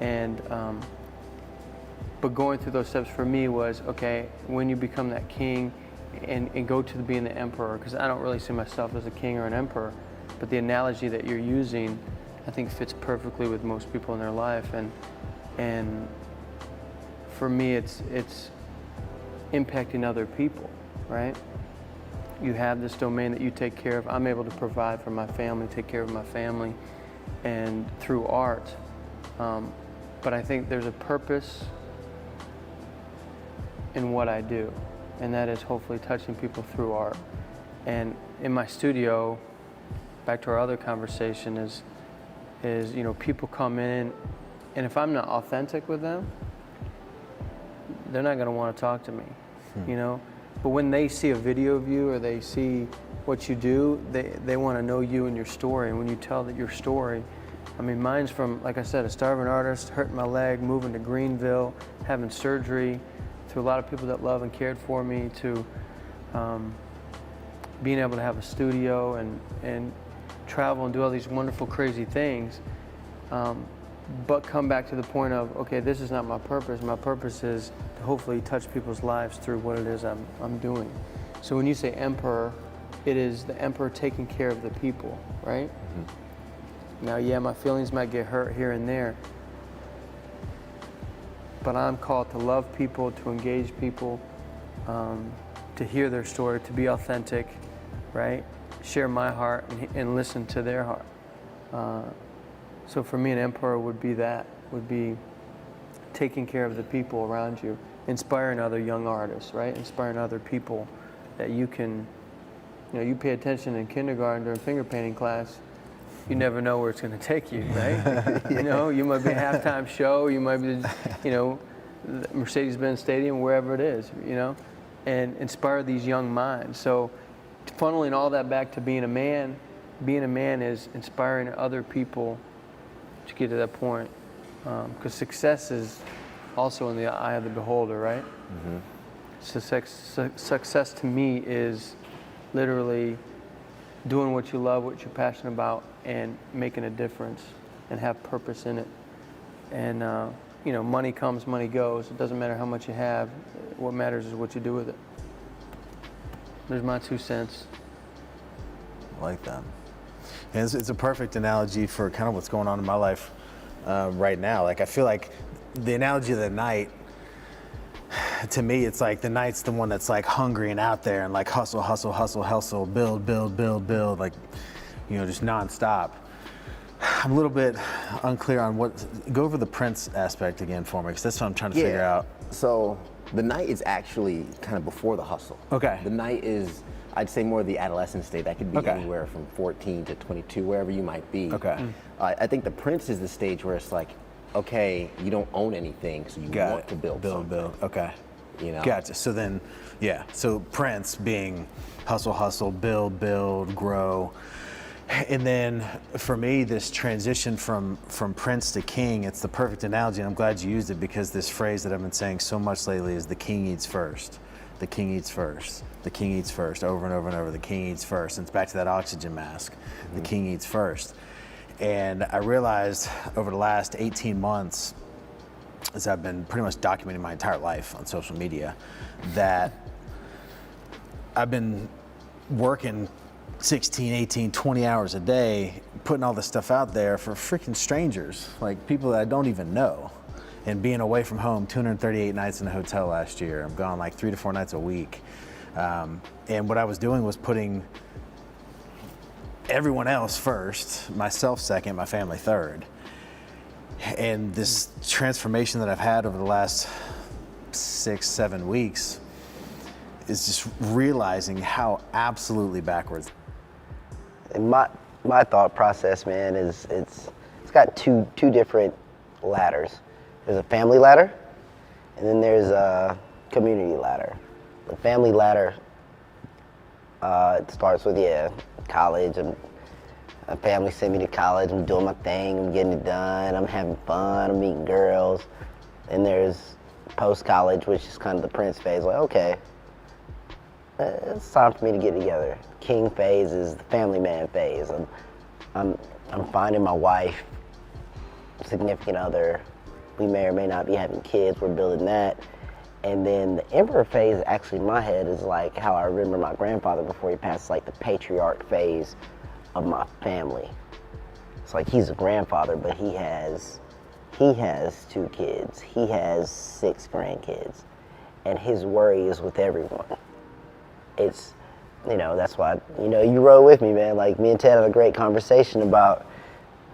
And but going through those steps for me was, okay, when you become that king and go to being the emperor, because I don't really see myself as a king or an emperor, but the analogy that you're using, I think fits perfectly with most people in their life. And for me, it's impacting other people, right? You have this domain that you take care of. I'm able to provide for my family, take care of my family, and through art. But I think there's a purpose in what I do, and that is hopefully touching people through art. And in my studio, back to our other conversation, is people come in, and if I'm not authentic with them, they're not going to want to talk to me, But when they see a video of you or they see what you do, they want to know you and your story. And when you tell your story, mine's from, like I said, a starving artist, hurting my leg, moving to Greenville, having surgery, to a lot of people that love and cared for me, to being able to have a studio and travel and do all these wonderful, crazy things. But come back to the point of, okay, this is not my purpose. My purpose is to hopefully touch people's lives through what it is I'm doing. So when you say emperor, it is the emperor taking care of the people, right? Now, yeah, my feelings might get hurt here and there, but I'm called to love people, to engage people, to hear their story, to be authentic, right? Share my heart and listen to their heart. So for me, an emperor would be that, would be taking care of the people around you, inspiring other young artists, right? Inspiring other people that you can, you pay attention in kindergarten during finger painting class, you never know where it's going to take you, right? You might be a halftime show, you might be, the Mercedes-Benz Stadium, wherever it is, and inspire these young minds. So funneling all that back to being a man is inspiring other people to get to that point. Because success is also in the eye of the beholder, right? Mm-hmm. So success to me is literally doing what you love, what you're passionate about, and making a difference and have purpose in it. And money comes, money goes. It doesn't matter how much you have. What matters is what you do with it. There's my 2 cents. I like that. And it's a perfect analogy for kind of what's going on in my life right now. Like, I feel like the analogy of the night, to me, it's like the night's the one that's like hungry and out there and like hustle, hustle, hustle, hustle, build, build, build, build, like, just nonstop. I'm a little bit unclear on go over the Prince aspect again for me, because that's what I'm trying to figure out. So the night is actually kind of before the hustle. Okay. The night is, I'd say, more the adolescent state. That could be anywhere from 14 to 22, wherever you might be. Okay. I think the Prince is the stage where it's like, okay, you don't own anything, so you want to build something. Build. Okay. Gotcha. So then, so Prince being hustle, hustle, build, grow. And then for me, this transition from Prince to King, it's the perfect analogy, and I'm glad you used it, because this phrase that I've been saying so much lately is the king eats first. The king eats first. The king eats first, over and over and over. The king eats first. And it's back to that oxygen mask. Mm-hmm. The king eats first. And I realized over the last 18 months, as I've been pretty much documenting my entire life on social media, that I've been working 16, 18, 20 hours a day, putting all this stuff out there for freaking strangers, like people that I don't even know. And being away from home 238 nights in a hotel last year. I'm gone like 3 to 4 nights a week. And what I was doing was putting everyone else first, myself second, my family third. And this transformation that I've had over the last 6-7 weeks is just realizing how absolutely backwards. And my thought process, man, is it's got two different ladders. There's a family ladder, and then there's a community ladder. The family ladder, it starts with college. My family sent me to college. I'm doing my thing. I'm getting it done. I'm having fun. I'm meeting girls. And there's post-college, which is kind of the Prince phase. Like, okay, it's time for me to get together. King phase is the family man phase. I'm finding my wife, significant other. We may or may not be having kids. We're building that. And then the emperor phase, actually in my head, is like how I remember my grandfather before he passed, like the patriarch phase of my family. It's like he's a grandfather, but he has 2 kids. He has 6 grandkids. And his worry is with everyone. It's, that's why, you rode with me, man. Like, me and Ted had a great conversation about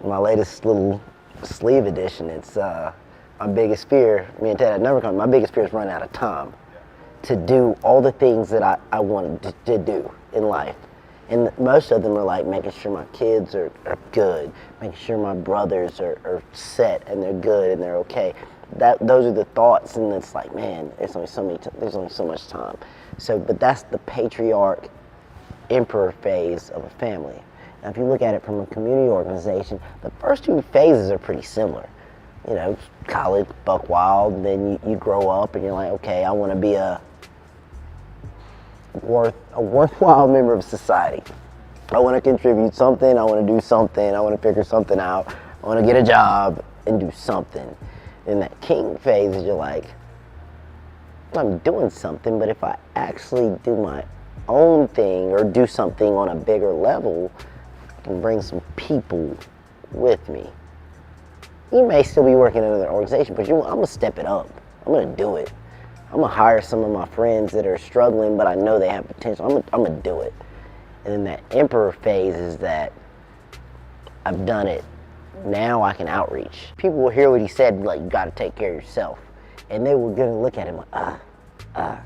my latest little sleeve edition. It's my biggest fear. Me and Ted had never come. My biggest fear is running out of time to do all the things that I wanted to do in life. And most of them are like making sure my kids are good, making sure my brothers are set and they're good and they're okay. Those are the thoughts, and it's like, man, there's only so much time. So, but that's the patriarch emperor phase of a family. Now, if you look at it from a community organization, the first 2 phases are pretty similar. College, buck wild, then you grow up and you're like, okay, I want to be a worthwhile member of society. I want to contribute something, I want to do something, I want to figure something out, I want to get a job and do something. In that king phase, you're like, I'm doing something, but if I actually do my own thing or do something on a bigger level, I can bring some people with me. You may still be working in another organization, but I'm gonna step it up. I'm gonna do it. I'm gonna hire some of my friends that are struggling, but I know they have potential. I'm gonna do it. And then that emperor phase is that I've done it. Now I can outreach. People will hear what he said, like, you gotta take care of yourself. And they were gonna look at him like,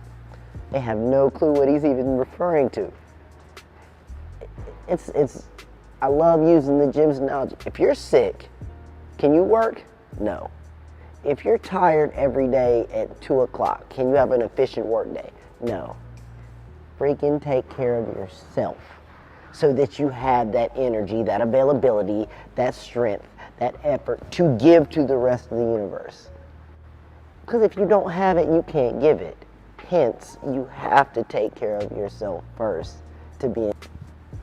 They have no clue what he's even referring to. I love using the gym's analogy. If you're sick, can you work? No. If you're tired every day at 2 o'clock, can you have an efficient work day? No. Freaking take care of yourself so that you have that energy, that availability, that strength, that effort to give to the rest of the universe. Because if you don't have it, you can't give it. Hence, you have to take care of yourself first to be.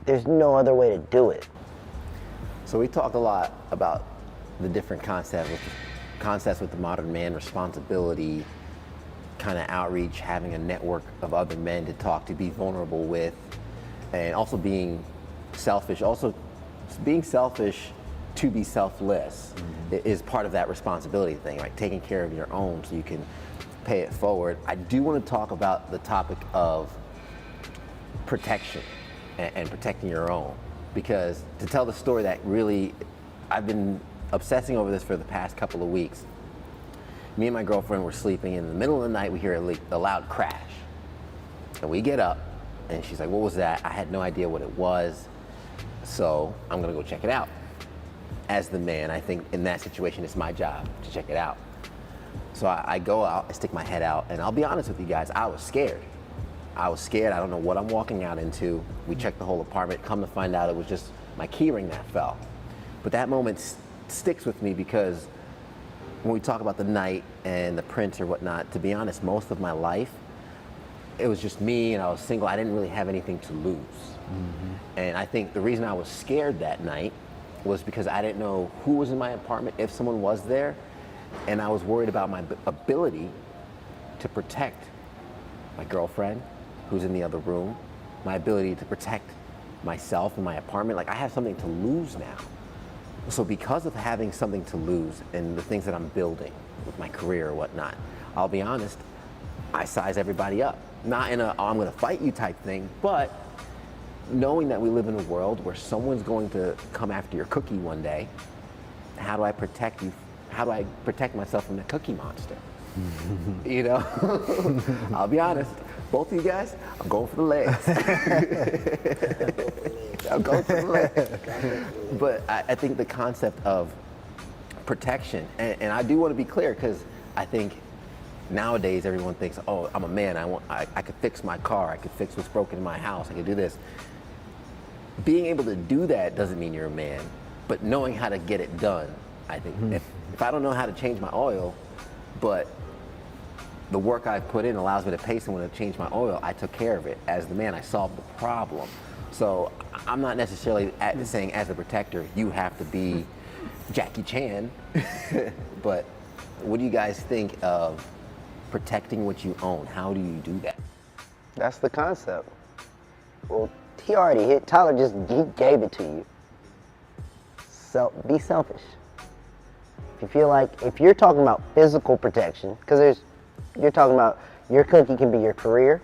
There's no other way to do it. So we talked a lot about the different concepts with the modern man, responsibility, kind of outreach, having a network of other men to talk to, be vulnerable with, and also being selfish. Also, being selfish to be selfless is part of that responsibility thing, right? Taking care of your own so you can pay it forward. I do want to talk about the topic of protection and protecting your own, because to tell the story that really, I've been obsessing over this for the past couple of weeks. Me and my girlfriend were sleeping, in the middle of the night we hear a loud crash. And we get up, and she's like, what was that? I had no idea what it was, so I'm gonna go check it out. As the man, I think in that situation, it's my job to check it out. So I go out, I stick my head out, and I'll be honest with you guys, I was scared. I don't know what I'm walking out into. We checked the whole apartment, come to find out it was just my key ring that fell. But that moment sticks with me because when we talk about the night and the prints or whatnot, to be honest, most of my life, it was just me and I was single. I didn't really have anything to lose. And I think the reason I was scared that night was because I didn't know who was in my apartment, if someone was there, and I was worried about my ability to protect my girlfriend, who's in the other room, my ability to protect myself and my apartment. Like, I have something to lose now. So because of having something to lose and the things that I'm building with my career or whatnot, I'll be honest, I size everybody up. Not in a, oh, I'm gonna fight you type thing, but knowing that we live in a world where someone's going to come after your cookie one day, how do I protect you? How do I protect myself from the cookie monster? You know, I'll be honest, both of you guys, I'm going for the legs. I'm going for the legs. But I think the concept of protection, and I do want to be clear, because I think nowadays everyone thinks, oh, I'm a man, I could fix my car, I could fix what's broken in my house, I could do this. Being able to do that doesn't mean you're a man, but knowing how to get it done, I think. If I don't know how to change my oil, but the work I've put in allows me to pay someone to change my oil, I took care of it. As the man, I solved the problem. So I'm not necessarily saying as a protector, you have to be Jackie Chan, but what do you guys think of protecting what you own? How do you do that? That's the concept. Well, he already hit, Tyler he gave it to you. So be selfish. If you feel like, if you're talking about physical protection, because you're talking about your cookie can be your career,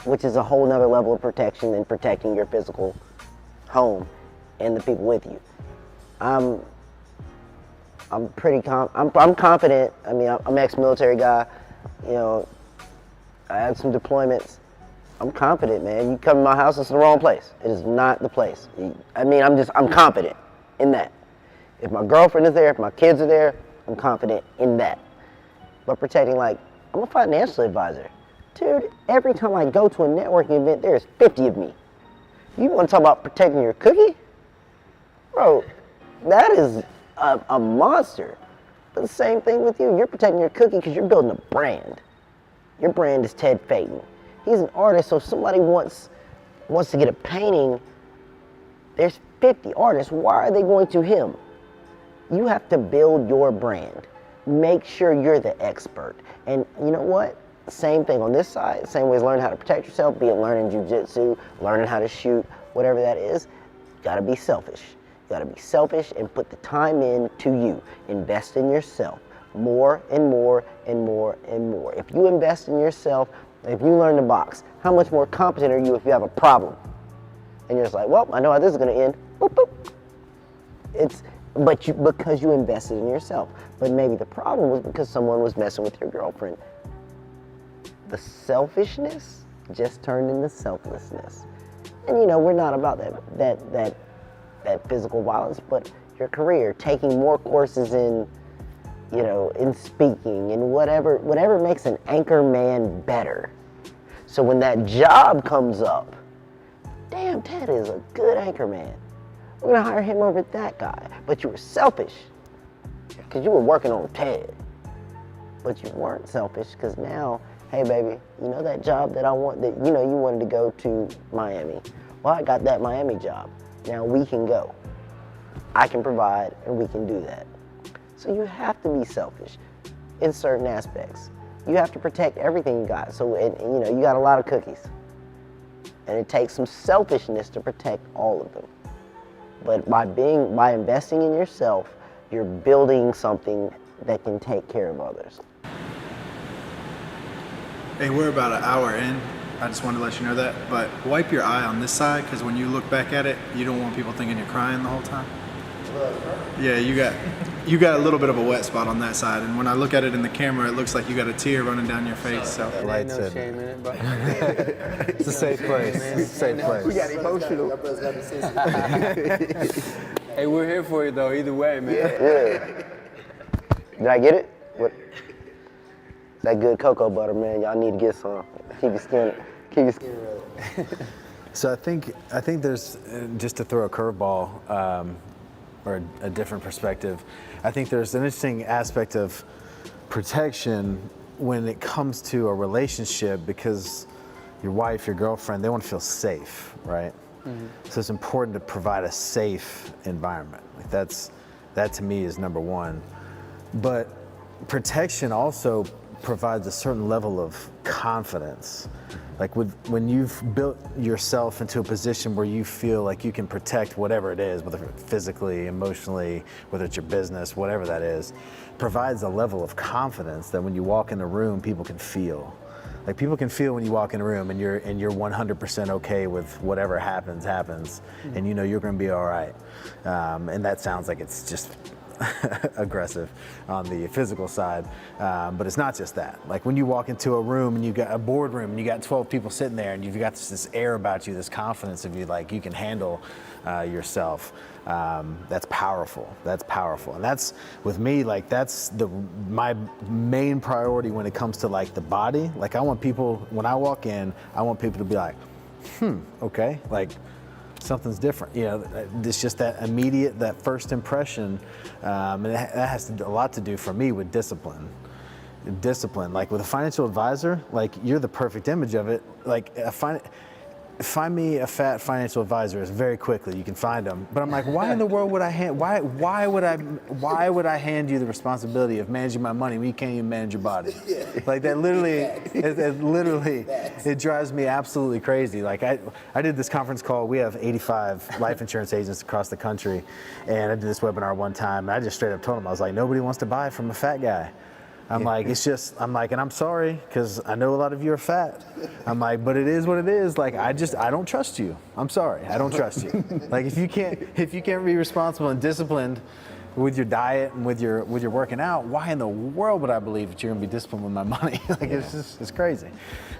which is a whole nother level of protection than protecting your physical home and the people with you. I'm confident. I mean, I'm an ex-military guy. You know, I had some deployments. I'm confident, man. You come to my house, it's the wrong place. It is not the place. I mean, I'm confident in that. If my girlfriend is there, if my kids are there, I'm confident in that. But protecting, like, I'm a financial advisor. Dude, every time I go to a networking event, there's 50 of me. You want to talk about protecting your cookie? Bro, that is a monster. But the same thing with you. You're protecting your cookie because you're building a brand. Your brand is Ted Payton. He's an artist, so if somebody wants to get a painting, there's 50 artists. Why are they going to him? You have to build your brand. Make sure you're the expert. And you know what? same thing on this side, same way as learning how to protect yourself, be it learning jujitsu, learning how to shoot, whatever that is, you gotta be selfish. You gotta be selfish and put the time in to you. Invest in yourself more and more and more and more. If you invest in yourself, if you learn to box, how much more competent are you if you have a problem? And you're just like, well, I know how this is gonna end. Boop, boop. Because you invested in yourself. But maybe the problem was because someone was messing with your girlfriend. The selfishness just turned into selflessness. And we're not about that physical violence, but your career, taking more courses in, in speaking and whatever makes an anchor man better. So when that job comes up, damn, Ted is a good anchor man. We're gonna hire him over that guy. But you were selfish because you were working on Ted. But you weren't selfish because now, hey baby, that job that I want, that you wanted to go to Miami. Well, I got that Miami job. Now we can go. I can provide and we can do that. So you have to be selfish in certain aspects. You have to protect everything you got. So, you got a lot of cookies. And it takes some selfishness to protect all of them. But by investing in yourself, you're building something that can take care of others. Hey, we're about an hour in. I just wanted to let you know that. But wipe your eye on this side, because when you look back at it, you don't want people thinking you're crying the whole time. Yeah, you got a little bit of a wet spot on that side, and when I look at it in the camera, it looks like you got a tear running down your face. So Ain't no shame in it, but it's a safe place. It's a safe place. We got emotional. hey, we're here for you though. Either way, man. Yeah. Did I get it? What? That good cocoa butter, man. Y'all need to get some. Keep your skin real. So I think there's, just to throw a curveball, or a different perspective, I think there's an interesting aspect of protection when it comes to a relationship, because your wife, your girlfriend, they want to feel safe, right? Mm-hmm. So it's important to provide a safe environment. Like that to me is number one. But protection also provides a certain level of confidence. Like when you've built yourself into a position where you feel like you can protect whatever it is, whether physically, emotionally, whether it's your business, whatever that is, provides a level of confidence that when you walk in a room, people can feel. Like people can feel when you walk in a room and you're 100% okay with whatever happens, mm-hmm. and you're gonna be all right. And that sounds like it's just aggressive on the physical side, but it's not just that. Like when you walk into a room and you got a boardroom and you got 12 people sitting there and you've got this air about you, this confidence of you, like you can handle yourself. That's powerful. That's powerful, and that's with me. Like that's my main priority when it comes to like the body. Like I want people, when I walk in, I want people to be like, okay, like something's different. It's just that immediate, that first impression, and that has a lot to do for me with discipline. Like with a financial advisor, like you're the perfect image of it. Like find me a fat financial advisor very quickly. You can find them, but I'm like, why in the world would I why would I hand you the responsibility of managing my money when you can't even manage your body? Like that literally, it drives me absolutely crazy. Like I did this conference call. We have 85 life insurance agents across the country, and I did this webinar one time. And I just straight up told them, I was like, nobody wants to buy from a fat guy. I'm like, and I'm sorry, because I know a lot of you are fat. I'm like, but it is what it is. Like, I don't trust you. I'm sorry, I don't trust you. Like, if you can't be responsible and disciplined with your diet and with your working out, why in the world would I believe that you're gonna be disciplined with my money? Like, it's crazy.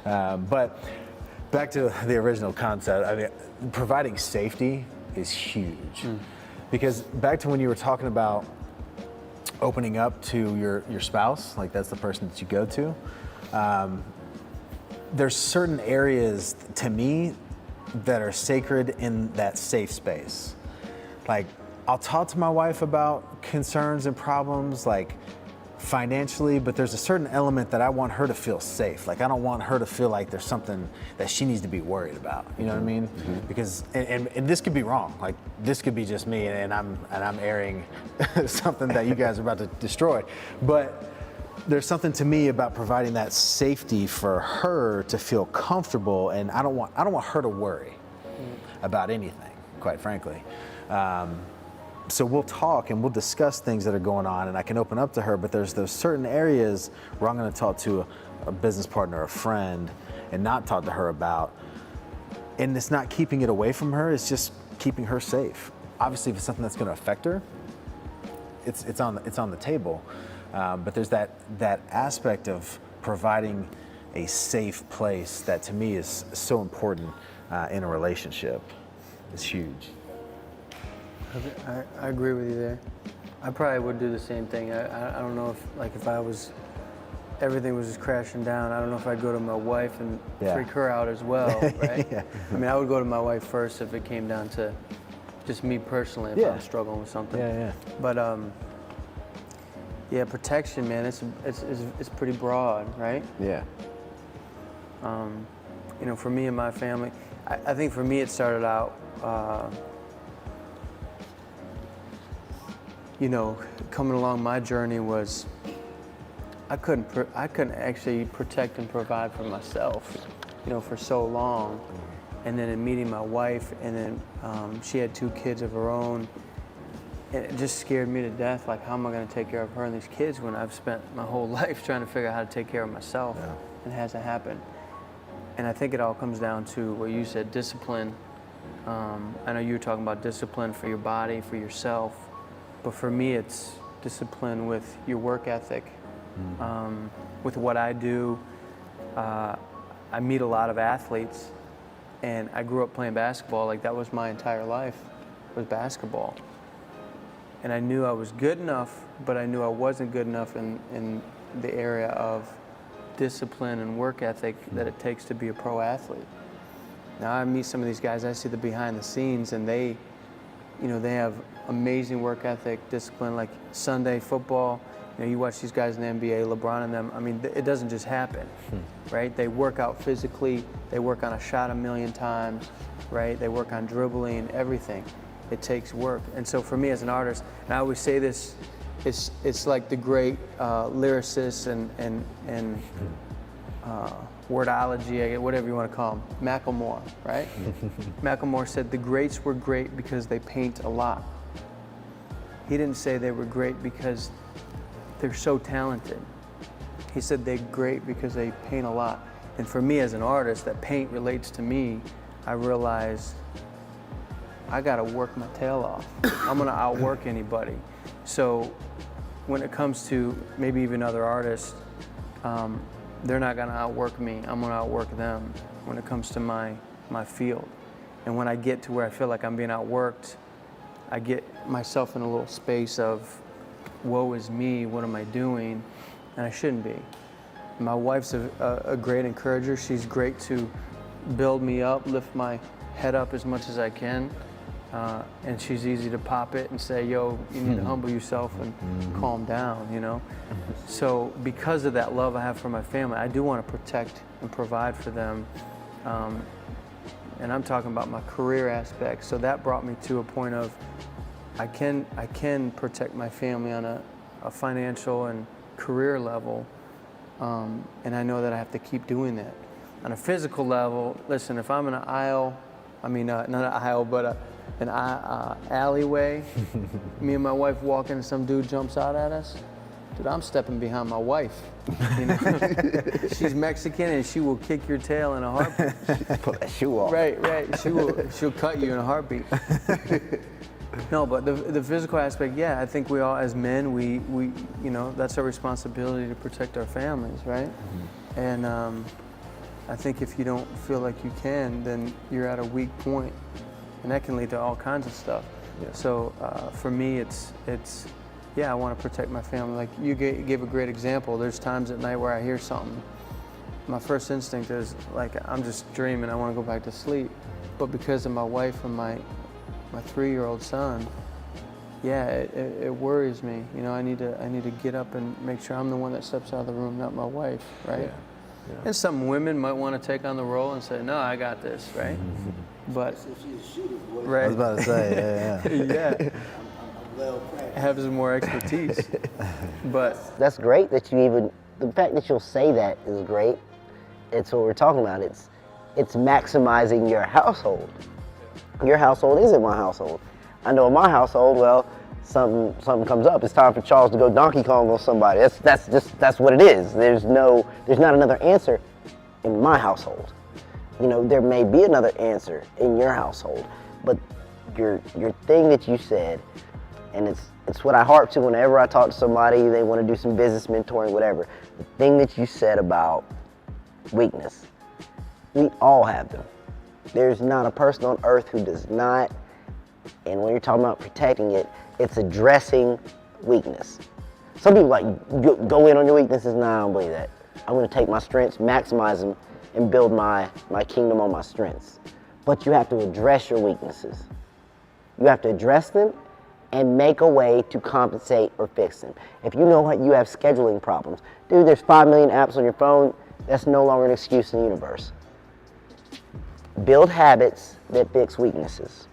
But back to the original concept. I mean, providing safety is huge, because back to when you were talking about opening up to your spouse, like that's the person that you go to. There's certain areas to me that are sacred in that safe space. Like I'll talk to my wife about concerns and problems, like financially, but there's a certain element that I want her to feel safe. Like I don't want her to feel like there's something that she needs to be worried about. You know what I mean? Mm-hmm. Because and this could be wrong. Like this could be just me, and I'm airing something that you guys are about to destroy. But there's something to me about providing that safety for her to feel comfortable, and I don't want her to worry about anything, quite frankly. So we'll talk and we'll discuss things that are going on, and I can open up to her, but there's those certain areas where I'm going to talk to a business partner, a friend, and not talk to her about. And it's not keeping it away from her, it's just keeping her safe. Obviously, if it's something that's going to affect her, it's on the table. But there's that aspect of providing a safe place that to me is so important in a relationship. It's huge. I agree with you there. I probably would do the same thing. I don't know if everything was just crashing down, I don't know if I'd go to my wife and freak her out as well, right? Yeah. I mean, I would go to my wife first if it came down to just me personally, if I'm struggling with something. Yeah. But protection, man, it's pretty broad, right? Yeah. For me and my family, I think for me it started out, coming along my journey was I couldn't actually protect and provide for myself, for so long. And then in meeting my wife, and then she had 2 kids of her own, and it just scared me to death. Like, how am I going to take care of her and these kids when I've spent my whole life trying to figure out how to take care of myself? Yeah. And it hasn't happened. And I think it all comes down to what you said, discipline. I know you were talking about discipline for your body, for yourself, but for me it's discipline with your work ethic, with what I do. I meet a lot of athletes, and I grew up playing basketball. Like, that was my entire life, was basketball. And I knew I was good enough, but I knew I wasn't good enough in the area of discipline and work ethic that it takes to be a pro athlete. Now I meet some of these guys, I see the behind the scenes, and they have amazing work ethic, discipline, like Sunday football. You watch these guys in the NBA, LeBron and them, I mean, it doesn't just happen, right? They work out physically, they work on a shot 1,000,000 times, right? They work on dribbling, everything. It takes work. And so for me as an artist, and I always say this, it's like the great lyricist and wordology, whatever you want to call him, Macklemore, right? Macklemore said the greats were great because they paint a lot. He didn't say they were great because they're so talented. He said they're great because they paint a lot. And for me as an artist, that paint relates to me. I realize I gotta work my tail off. I'm gonna outwork anybody. So when it comes to maybe even other artists, they're not gonna outwork me. I'm gonna outwork them when it comes to my field. And when I get to where I feel like I'm being outworked, I get myself in a little space of, woe is me, what am I doing? And I shouldn't be. My wife's a great encourager. She's great to build me up, lift my head up as much as I can. And she's easy to pop it and say, yo, you need to humble yourself and calm down, So because of that love I have for my family, I do want to protect and provide for them. And I'm talking about my career aspect. So that brought me to a point of, I can protect my family on a financial and career level. And I know that I have to keep doing that. On a physical level, listen, if I'm in an aisle, not an aisle, but an alleyway, me and my wife walking and some dude jumps out at us, dude, I'm stepping behind my wife. She's Mexican and she will kick your tail in a heartbeat. Pull that shoe off. Right. She'll cut you in a heartbeat. No, but the physical aspect, yeah, I think we all, as men, we that's our responsibility to protect our families, right? And I think if you don't feel like you can, then you're at a weak point, and that can lead to all kinds of stuff. Yeah. So for me, it's I want to protect my family. Like you gave a great example. There's times at night where I hear something. My first instinct is like, I'm just dreaming. I want to go back to sleep. But because of my wife and my 3-year-old son, it worries me. I need to get up and make sure I'm the one that steps out of the room, not my wife, right? Yeah. And some women might want to take on the role and say, no, I got this, right? But I was about to say, yeah. Yeah. have some more expertise. But That's great that you even, the fact that you'll say that is great. It's what we're talking about. It's maximizing your household. Your household isn't my household. I know in my household, well, something comes up. It's time for Charles to go Donkey Kong on somebody. That's what it is. There's not another answer in my household. You know, there may be another answer in your household, but your thing that you said, and it's what I harp to whenever I talk to somebody, they want to do some business mentoring, whatever. The thing that you said about weakness, we all have them. There's not a person on earth who does not, and when you're talking about protecting it, it's addressing weakness. Some people like, go in on your weaknesses. Nah, I don't believe that. I'm gonna take my strengths, maximize them, and build my kingdom on my strengths. But you have to address your weaknesses. You have to address them and make a way to compensate or fix them. If you know what you have scheduling problems, dude, there's 5 million apps on your phone. That's no longer an excuse in the universe. Build habits that fix weaknesses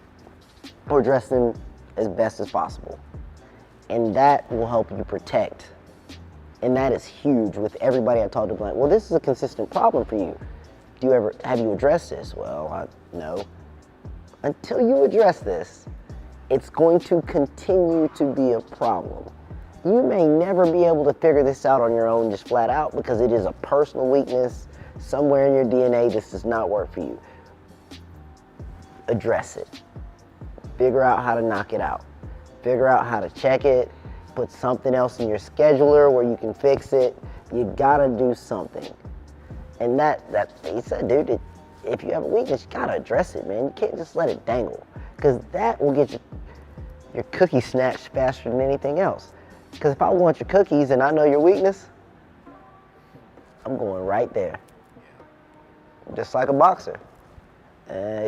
or address them as best as possible. And that will help you protect. And that is huge with everybody I talk to. Like, well, this is a consistent problem for you. Have you addressed this? Well, no. Until you address this, it's going to continue to be a problem. You may never be able to figure this out on your own just flat out because it is a personal weakness. Somewhere in your DNA, this does not work for you. Address it. Figure out how to knock it out. Figure out how to check it. Put something else in your scheduler where you can fix it. You gotta do something. And that he said, dude, if you have a weakness, you gotta address it, man. You can't just let it dangle, because that will get your cookie snatched faster than anything else. Because if I want your cookies and I know your weakness, I'm going right there. Just like a boxer.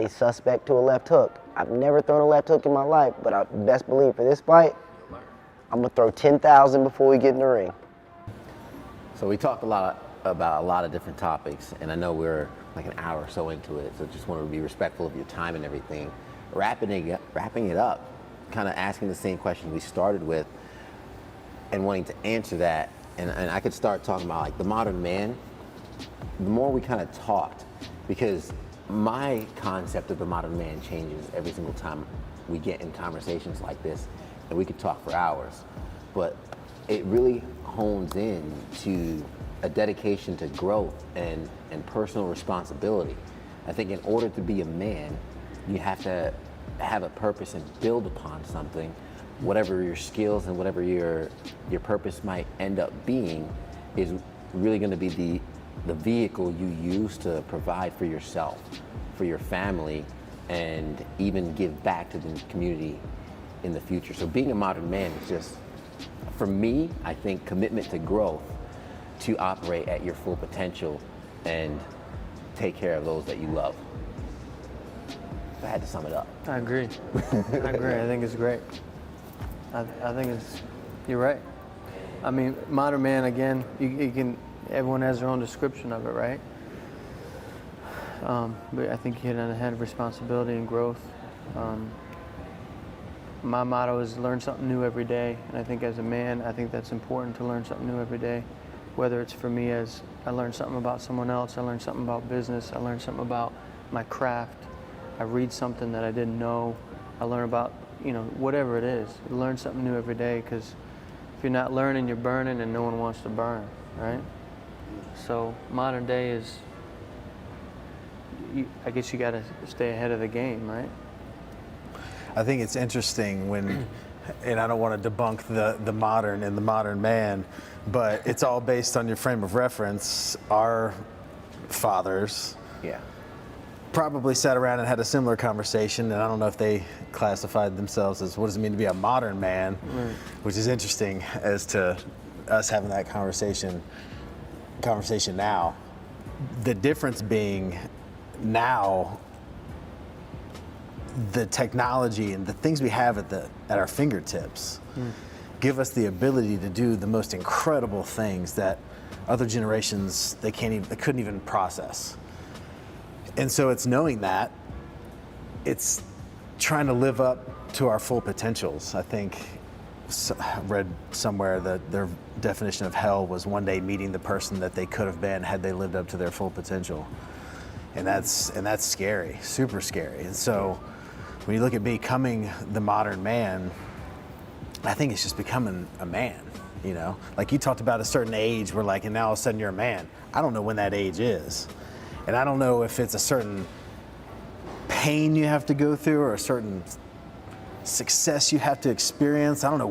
He's suspect to a left hook. I've never thrown a left hook in my life, but I best believe for this fight, I'm gonna throw 10,000 before we get in the ring. So we talked about a lot of different topics, and I know we're like an hour or so into it, so just want to be respectful of your time and everything. Wrapping it up, kind of asking the same question we started with, and wanting to answer that, and I could start talking about like the modern man. The more we kind of talked, because my concept of the modern man changes every single time we get in conversations like this, and we could talk for hours, but it really hones in to a dedication to growth and personal responsibility. I think in order to be a man, you have to have a purpose and build upon something. Whatever your skills and whatever your purpose might end up being is really going to be the vehicle you use to provide for yourself, for your family, and even give back to the community in the future. So being a modern man is just, for me, I think commitment to growth, to operate at your full potential and take care of those that you love. If I had to sum it up. I agree. I agree. I think it's great. I think you're right. I mean, modern man, again, you can, everyone has their own description of it, right? But I think you hit on the head of responsibility and growth. My motto is learn something new every day. And I think as a man, I think that's important to learn something new every day. Whether it's for me as I learn something about someone else, I learn something about business, I learn something about my craft, I read something that I didn't know, I learn about, whatever it is. You learn something new every day, because if you're not learning, you're burning, and no one wants to burn, right? So modern day is, I guess you got to stay ahead of the game, right? I think it's interesting when, and I don't want to debunk the modern and the modern man, but it's all based on your frame of reference. Our fathers probably sat around and had a similar conversation, and I don't know if they classified themselves as, what does it mean to be a modern man, which is interesting as to us having that conversation now. The difference being now, the technology and the things we have at our fingertips give us the ability to do the most incredible things that other generations they couldn't even process. And so it's knowing that, it's trying to live up to our full potentials. I think read somewhere that their definition of hell was one day meeting the person that they could have been had they lived up to their full potential. And that's scary, super scary. And so when you look at becoming the modern man, I think it's just becoming a man, you know? Like you talked about a certain age where like, and now all of a sudden you're a man. I don't know when that age is. And I don't know if it's a certain pain you have to go through or a certain success you have to experience. I don't know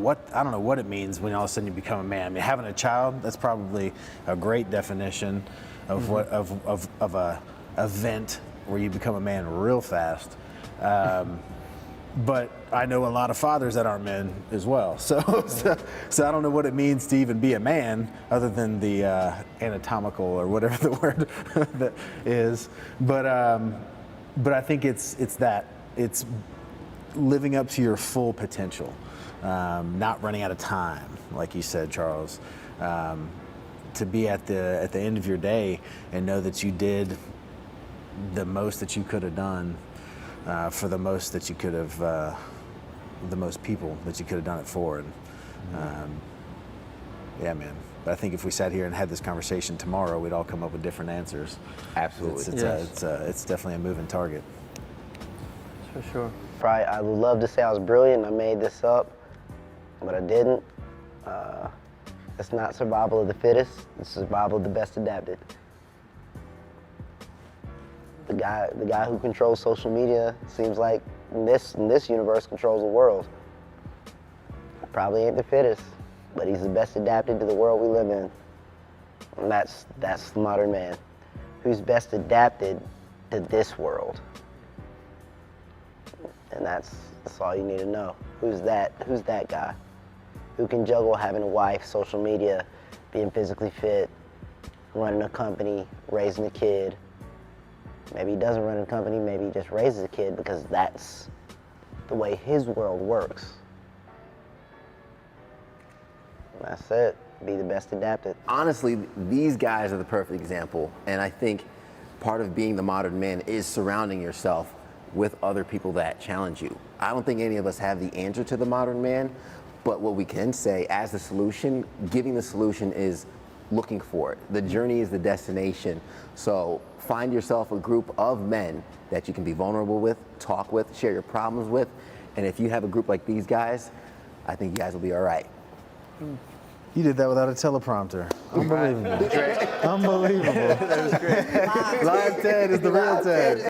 what it means when all of a sudden you become a man. I mean, having a child, that's probably a great definition of what of a event where you become a man real fast. But I know a lot of fathers that aren't men as well. So I don't know what it means to even be a man other than the anatomical or whatever the word that is. But I think it's living up to your full potential, not running out of time, like you said, Charles. To be at the end of your day and know that you did the most that you could have done for the most that you could have, the most people that you could have done it for. And yeah, man. But I think if we sat here and had this conversation tomorrow, we'd all come up with different answers. Absolutely. It's definitely a moving target. For sure. Probably, I would love to say I was brilliant, I made this up, but I didn't. It's not survival of the fittest, it's survival of the best adapted. The guy who controls social media seems like in this universe controls the world. Probably ain't the fittest, but he's the best adapted to the world we live in. And that's the modern man, who's best adapted to this world. And that's all you need to know. Who's that guy? Who can juggle having a wife, social media, being physically fit, running a company, raising a kid. Maybe he doesn't run a company, maybe he just raises a kid because that's the way his world works. That's it. Be the best adapted. Honestly, these guys are the perfect example. And I think part of being the modern man is surrounding yourself with other people that challenge you. I don't think any of us have the answer to the modern man, but what we can say as the solution, giving the solution is looking for it. The journey is the destination. So find yourself a group of men that you can be vulnerable with, talk with, share your problems with. And if you have a group like these guys, I think you guys will be all right. You did that without a teleprompter. Unbelievable. Unbelievable. That was great. Live Ted is the real Ted.